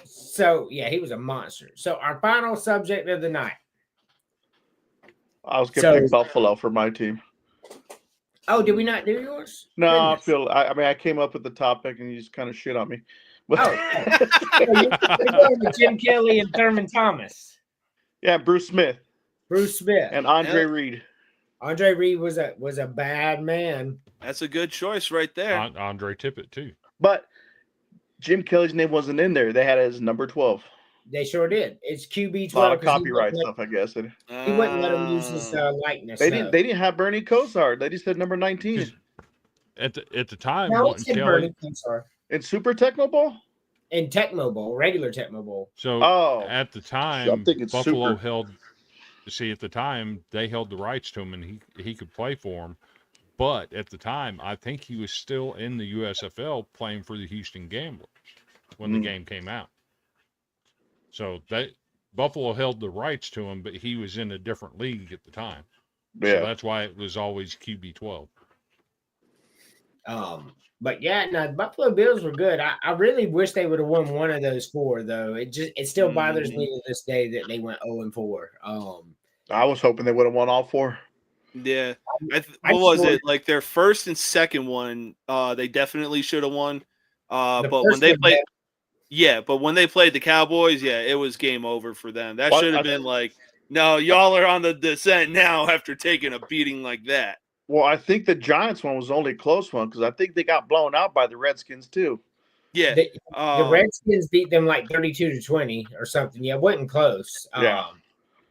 So, yeah, he was a monster. So, our final subject of the night. I was going to pick Buffalo for my team. Oh, did we not do yours? No, I came up with the topic and you just kind of shit on me. You're going with Jim Kelly and Thurman Thomas. Yeah, Bruce Smith. And Andre Reed. Andre Reed was a bad man. That's a good choice right there. Andre Tippett, too. But Jim Kelly's name wasn't in there. They had it as number 12. They sure did. It's QB 12. A lot of copyright stuff, I guess. He wouldn't let him use his likeness. They didn't have Bernie Kosar. They just said number 19. At the time, no, it's Bernie Kosar. In Super Tecmo Bowl? In Tecmo Bowl, regular Tecmo Bowl. So at the time, Buffalo Super. held. See, at the time they held the rights to him, and he could play for him. But at the time, I think he was still in the USFL playing for the Houston Gamblers when the game came out. So Buffalo held the rights to him, but he was in a different league at the time. Yeah. So that's why it was always QB 12. But yeah, no, the Buffalo Bills were good. I really wish they would have won one of those four, though. It still bothers me to this day that they went 0-4. I was hoping they would have won all four. Yeah. What was it? Like their first and second one, they definitely should have won. But when they played but when they played the Cowboys, it was game over for them. That should have been like, no, y'all are on the descent now after taking a beating like that. Well, I think the Giants one was the only close one because I think they got blown out by the Redskins too. Yeah, the Redskins beat them like 32-20 or something. Yeah, it wasn't close.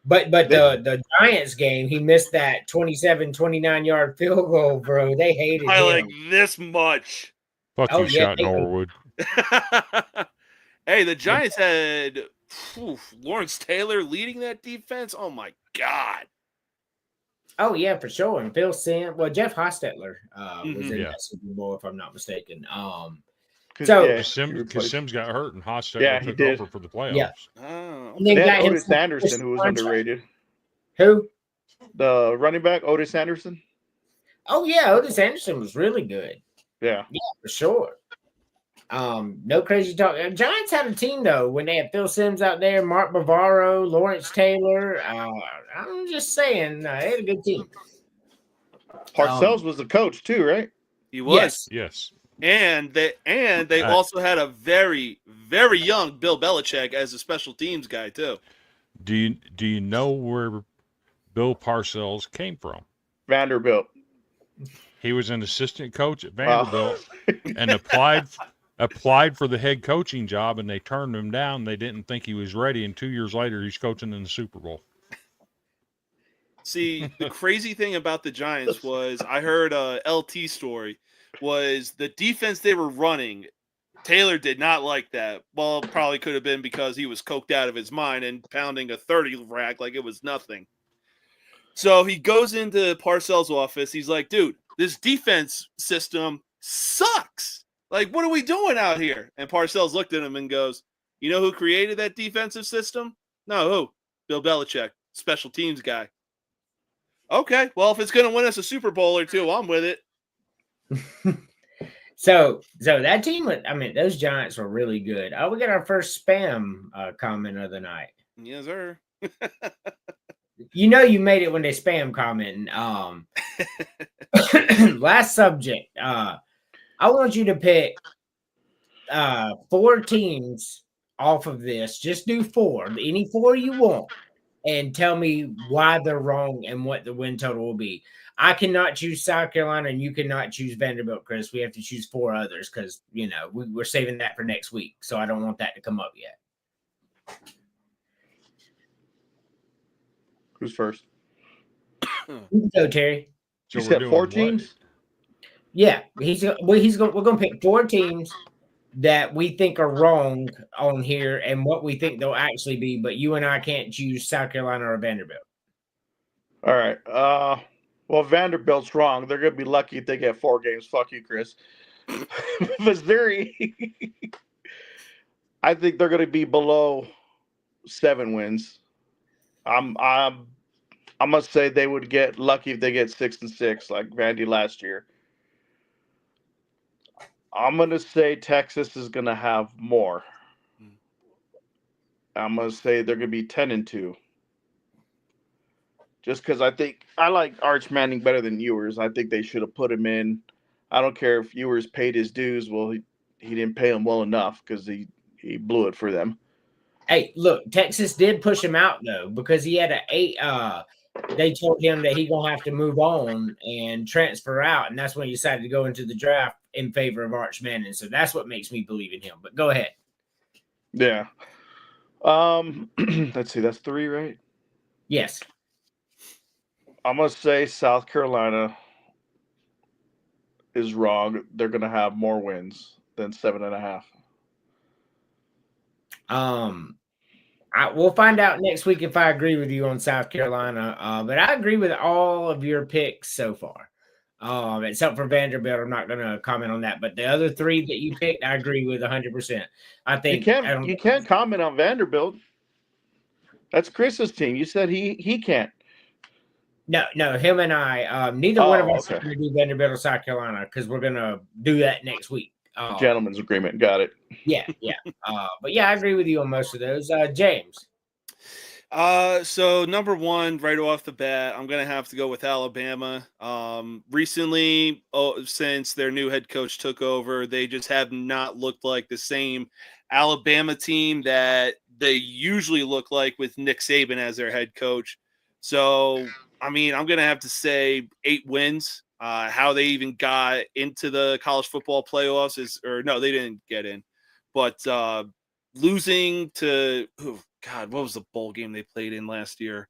But the Giants game, he missed that 27-29 yard field goal, bro. They hated him. Like this much. Fuck you, Shot Norwood. Hey, the Giants had Lawrence Taylor leading that defense. Oh my God. Oh yeah, for sure. And Phil Sim, Jeff Hostetler was in that Super Bowl, if I'm not mistaken. Because Sims got hurt and Hostetler took over for the playoffs. Yeah. Oh. And then got Otis Anderson, who was underrated. Who? The running back, Otis Anderson. Oh yeah, Otis Anderson was really good. Yeah. Yeah, for sure. No crazy talk. Giants had a team though when they had Phil Simms out there, Mark Bavaro, Lawrence Taylor. I'm just saying, they had a good team. Parcells was the coach too, right? He was. Yes. And they Uh, also had a very, very young Bill Belichick as a special teams guy too. Do you know where Bill Parcells came from? Vanderbilt. He was an assistant coach at Wow. Vanderbilt and applied for the head coaching job, and they turned him down. They didn't think he was ready, and 2 years later, he's coaching in the Super Bowl. See, the crazy thing about the Giants was I heard a LT story was the defense they were running. Taylor did not like that. Well, probably could have been because he was coked out of his mind and pounding a 30 rack like it was nothing. So he goes into Parcells' office. He's like, dude, this defense system sucks. Like, what are we doing out here? And Parcells looked at him and goes, you know who created that defensive system? No, who? Bill Belichick, special teams guy. Okay, well, if it's going to win us a Super Bowl or two, I'm with it. So that team, those Giants were really good. We got our first spam comment of the night. Yes, sir. You know you made it when they spam commenting. Last subject. I want you to pick 4 teams off of this. Just do 4. Any 4 you want. And tell me why they're wrong and what the win total will be. I cannot choose South Carolina, and you cannot choose Vanderbilt, Chris. We have to choose 4 others because, we're saving that for next week. So I don't want that to come up yet. Who's first? You can go, Terry. So You we're said doing 4 what? teams? Yeah, we're going to pick 4 teams that we think are wrong on here and what we think they'll actually be, but you and I can't choose South Carolina or Vanderbilt. All right. Well, Vanderbilt's wrong. They're going to be lucky if they get 4 games. Fuck you, Chris. Missouri, I think they're going to be below 7 wins. I must say they would get lucky if they get 6-6 like Vandy last year. I'm going to say Texas is going to have more. I'm going to say they're going to be 10-2. Just because I like Arch Manning better than Ewers. I think they should have put him in. I don't care if Ewers paid his dues. Well, he didn't pay him well enough because he blew it for them. Hey, look, Texas did push him out, though, because he had they told him that he's going to have to move on and transfer out, and that's when he decided to go into the draft in favor of Arch Manning. So that's what makes me believe in him. But go ahead. Yeah. Let's see. That's 3, right? Yes. I'm going to say South Carolina is wrong. They're going to have more wins than 7.5. We'll find out next week if I agree with you on South Carolina. But I agree with all of your picks so far. Except for Vanderbilt, I'm not going to comment on that. But the other 3 that you picked, I agree with 100%. I think you can't comment on Vanderbilt. That's Chris's team. You said he can't. No, him and I. Neither one of us okay. are going to do Vanderbilt or South Carolina because we're going to do that next week. Gentleman's agreement. Got it. Yeah. But yeah, I agree with you on most of those. James. So number 1, right off the bat, I'm gonna have to go with Alabama. Recently, since their new head coach took over, they just have not looked like the same Alabama team that they usually look like with Nick Saban as their head coach. So, I'm gonna have to say 8 wins. How they even got into the college football playoffs no, they didn't get in, but losing to what was the bowl game they played in last year?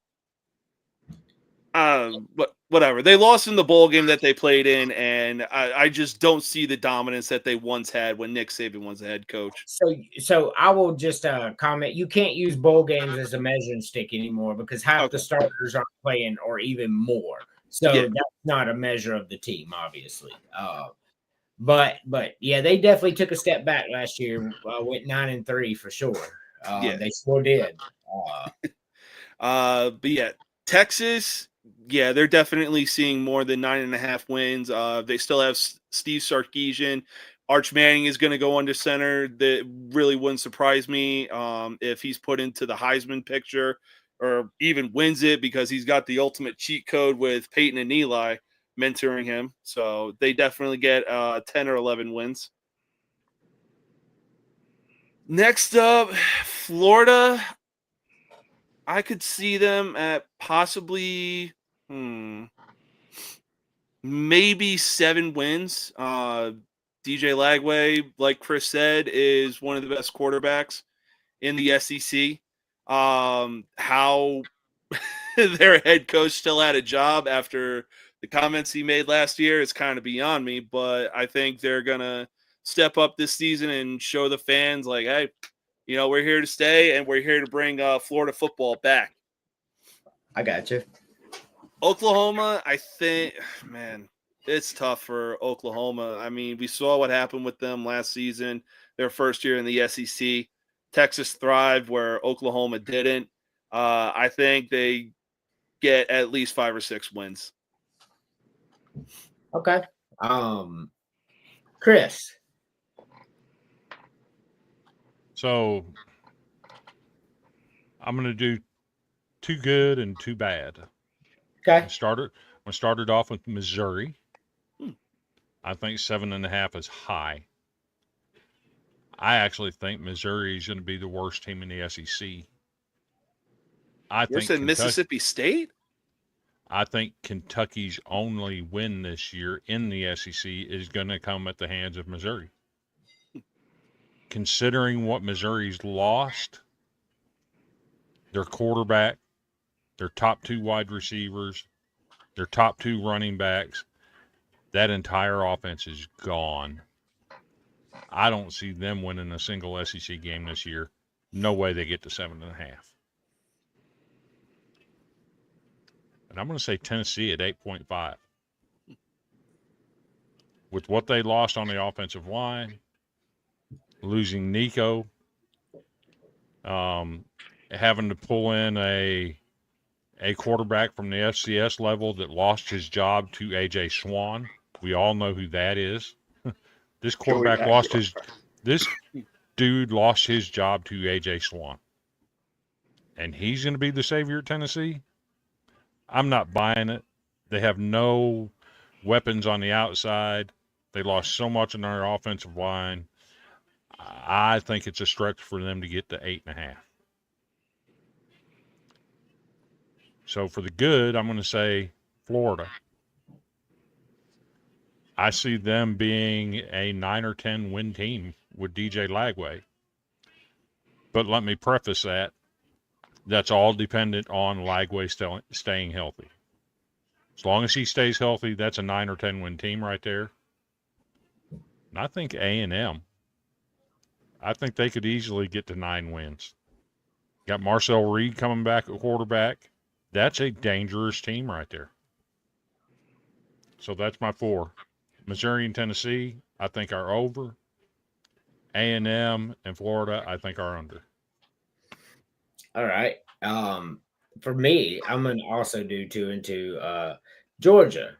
But whatever. They lost in the bowl game that they played in, and I just don't see the dominance that they once had when Nick Saban was the head coach. So I will just comment. You can't use bowl games as a measuring stick anymore because half the starters aren't playing or even more. So that's not a measure of the team, obviously. But yeah, they definitely took a step back last year. Went 9-3 for sure. They sure did. But yeah, Texas, yeah, they're definitely seeing more than 9.5 wins. They still have Steve Sarkisian. Arch Manning is going to go under center. That really wouldn't surprise me if he's put into the Heisman picture or even wins it, because he's got the ultimate cheat code with Peyton and Eli mentoring him. So they definitely get 10 or 11 wins. Next up, Florida. I could see them at possibly maybe 7 wins. DJ Lagway, like Chris said, is one of the best quarterbacks in the SEC. How their head coach still had a job after the comments he made last year is kind of beyond me, but I think they're going to step up this season and show the fans, like, hey, we're here to stay, and we're here to bring Florida football back. I got you. Oklahoma, I think, man, it's tough for Oklahoma. I mean, we saw what happened with them last season, their first year in the SEC. Texas thrived where Oklahoma didn't. I think they get at least 5 or 6 wins. Okay. Chris. So I'm going to do 2 good and 2 bad. Okay. I started off with Missouri. I think 7.5 is high. I actually think Missouri is going to be the worst team in the SEC. Worse than Mississippi State? I think Kentucky's only win this year in the SEC is going to come at the hands of Missouri. Considering what Missouri's lost, their quarterback, their top 2 wide receivers, their top 2 running backs, that entire offense is gone. I don't see them winning a single SEC game this year. No way they get to 7.5. And I'm going to say Tennessee at 8.5. With what they lost on the offensive line, losing Nico, having to pull in a quarterback from the FCS level that lost his job to A.J. Swan. We all know who that is. This dude lost his job to A.J. Swan. And he's going to be the savior at Tennessee? I'm not buying it. They have no weapons on the outside. They lost so much in their offensive line. I think it's a stretch for them to get to 8.5. So for the good, I'm going to say Florida. I see them being a 9 or 10 win team with DJ Lagway. But let me preface that. That's all dependent on Lagway staying healthy. As long as he stays healthy, that's a 9 or 10 win team right there. And I think A&M. I think they could easily get to 9 wins. Got Marcel Reed coming back at quarterback. That's a dangerous team right there. So that's my 4. Missouri and Tennessee, I think are over. A&M and Florida, I think are under. All right. For me, I'm going to also do 2 and 2. Georgia.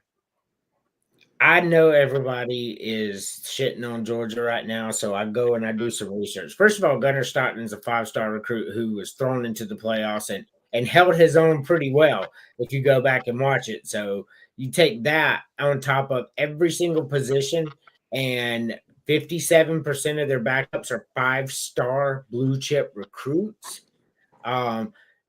I know everybody is shitting on Georgia right now, so I go and I do some research. First of all, Gunnar Stockton's a 5-star recruit who was thrown into the playoffs and held his own pretty well if you go back and watch it. So you take that on top of every single position, and 57% of their backups are 5-star blue chip recruits.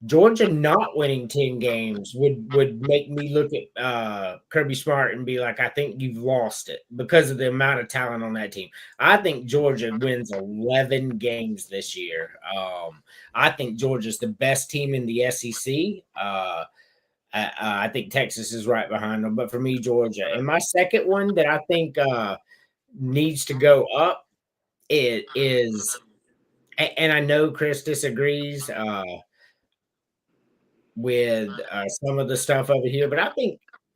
Georgia not winning 10 games would make me look at Kirby Smart and be like, I think you've lost it because of the amount of talent on that team. I think Georgia wins 11 games this year. I think Georgia's the best team in the SEC. I think Texas is right behind them, but for me, Georgia. And my second one that I think needs to go up is, and I know Chris disagrees with some of the stuff over here, but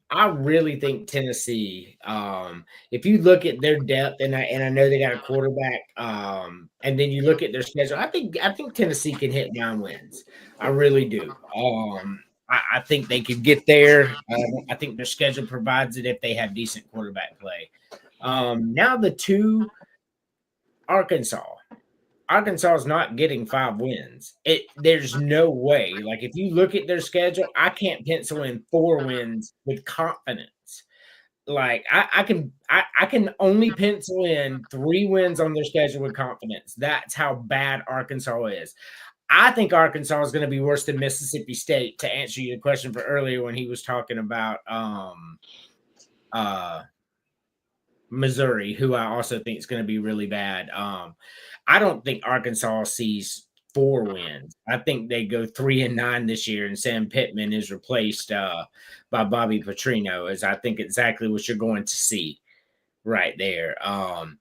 I really think Tennessee. If you look at their depth, and I know they got a quarterback, and then you look at their schedule, I think Tennessee can hit 9 wins. I really do. I think they could get there. I think their schedule provides it if they have decent quarterback play. Now the two, Arkansas. Arkansas is not getting 5 wins. There's no way. Like if you look at their schedule, I can't pencil in 4 wins with confidence. Like I can only pencil in 3 wins on their schedule with confidence. That's how bad Arkansas is. I think Arkansas is going to be worse than Mississippi State, to answer your question for earlier when he was talking about Missouri, who I also think is going to be really bad. I don't think Arkansas sees 4 wins. I think they go 3-9 this year, and Sam Pittman is replaced by Bobby Petrino, as I think exactly what you're going to see right there. And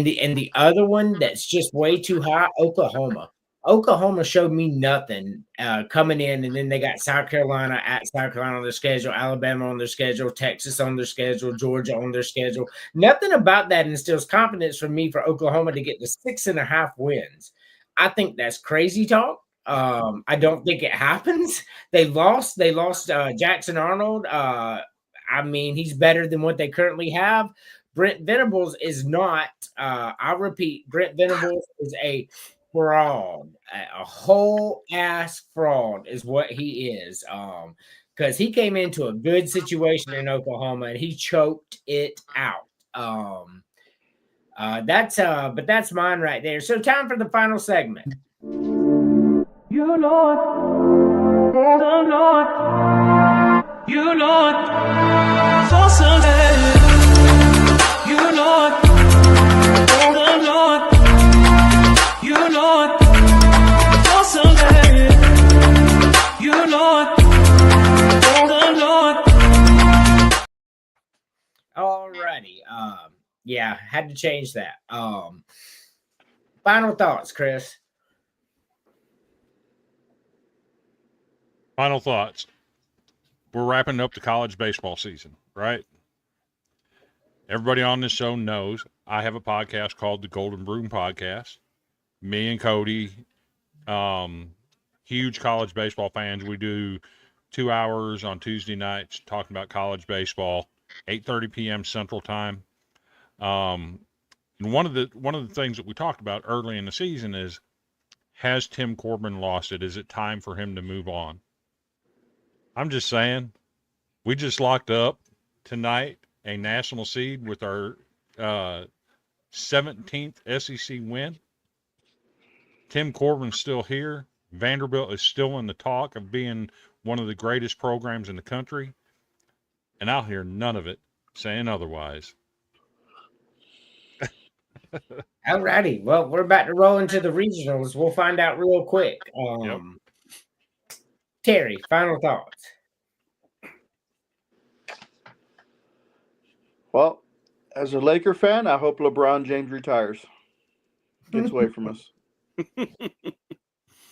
the other one that's just way too high, Oklahoma. Oklahoma showed me nothing coming in, and then they got South Carolina on their schedule, Alabama on their schedule, Texas on their schedule, Georgia on their schedule. Nothing about that instills confidence for me for Oklahoma to get to 6.5 wins. I think that's crazy talk. I don't think it happens. They lost Jackson Arnold. I mean, he's better than what they currently have. Brent Venables is not. I repeat, Brent Venables is a fraud, a whole ass fraud is what he is. Because he came into a good situation in Oklahoma and he choked it out. But that's mine right there. So time for the final segment. You Lord, oh Lord, you Lord, so someday. You Lord, oh Lord, you Lord, so someday. You Lord, oh Lord. Alrighty. Yeah, had to change that. Final thoughts, Chris. Final thoughts. We're wrapping up the college baseball season, right? Everybody on this show knows I have a podcast called the Golden Broom Podcast. Me and Cody, huge college baseball fans. We do 2 hours on Tuesday nights talking about college baseball, 8:30 p.m. Central Time. And one of the things that we talked about early in the season is, has Tim Corbin lost it? Is it time for him to move on? I'm just saying, we just locked up tonight a national seed with our 17th SEC win. Tim Corbin's still here. Vanderbilt is still in the talk of being one of the greatest programs in the country. And I'll hear none of it saying otherwise. Alrighty. Well, we're about to roll into the regionals. We'll find out real quick. Yep. Terry, final thoughts. Well, as a Laker fan, I hope LeBron James retires. Gets away from us.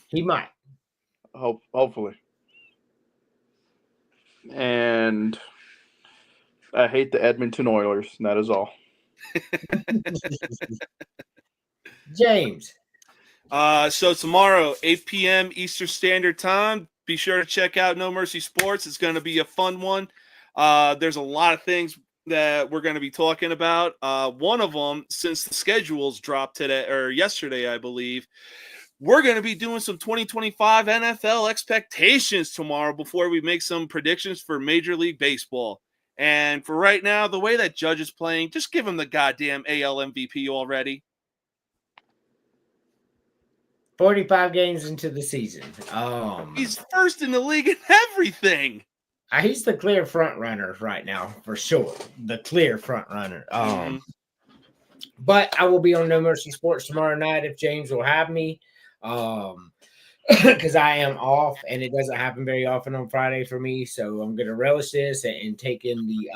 He might. Hopefully. And I hate the Edmonton Oilers, and that is all. James. So tomorrow, 8 p.m. Eastern Standard Time. Be sure to check out No Mercy Sports. It's going to be a fun one. There's a lot of things that we're going to be talking about. One of them, since the schedules dropped today or yesterday, I believe, we're going to be doing some 2025 NFL expectations tomorrow before we make some predictions for Major League Baseball. And for right now, the way that Judge is playing, just give him the goddamn AL MVP already. 45 games into the season. He's first in the league in everything. He's the clear front runner right now, for sure. The clear front runner. But I will be on No Mercy Sports tomorrow night if James will have me. Because I am off, and it doesn't happen very often on Friday for me. So I'm going to relish this and taking the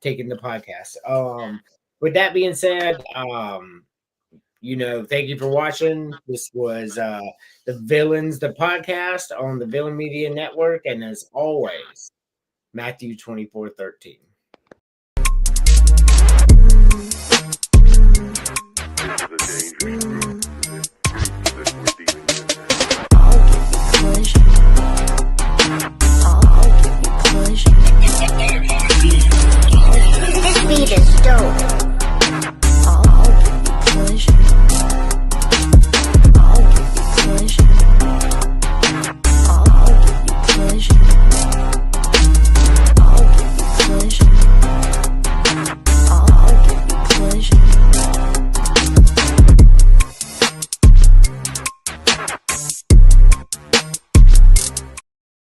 podcast. With that being said, thank you for watching. This was The Villains, the podcast on the Villain Media Network. And as always, Matthew 24:13.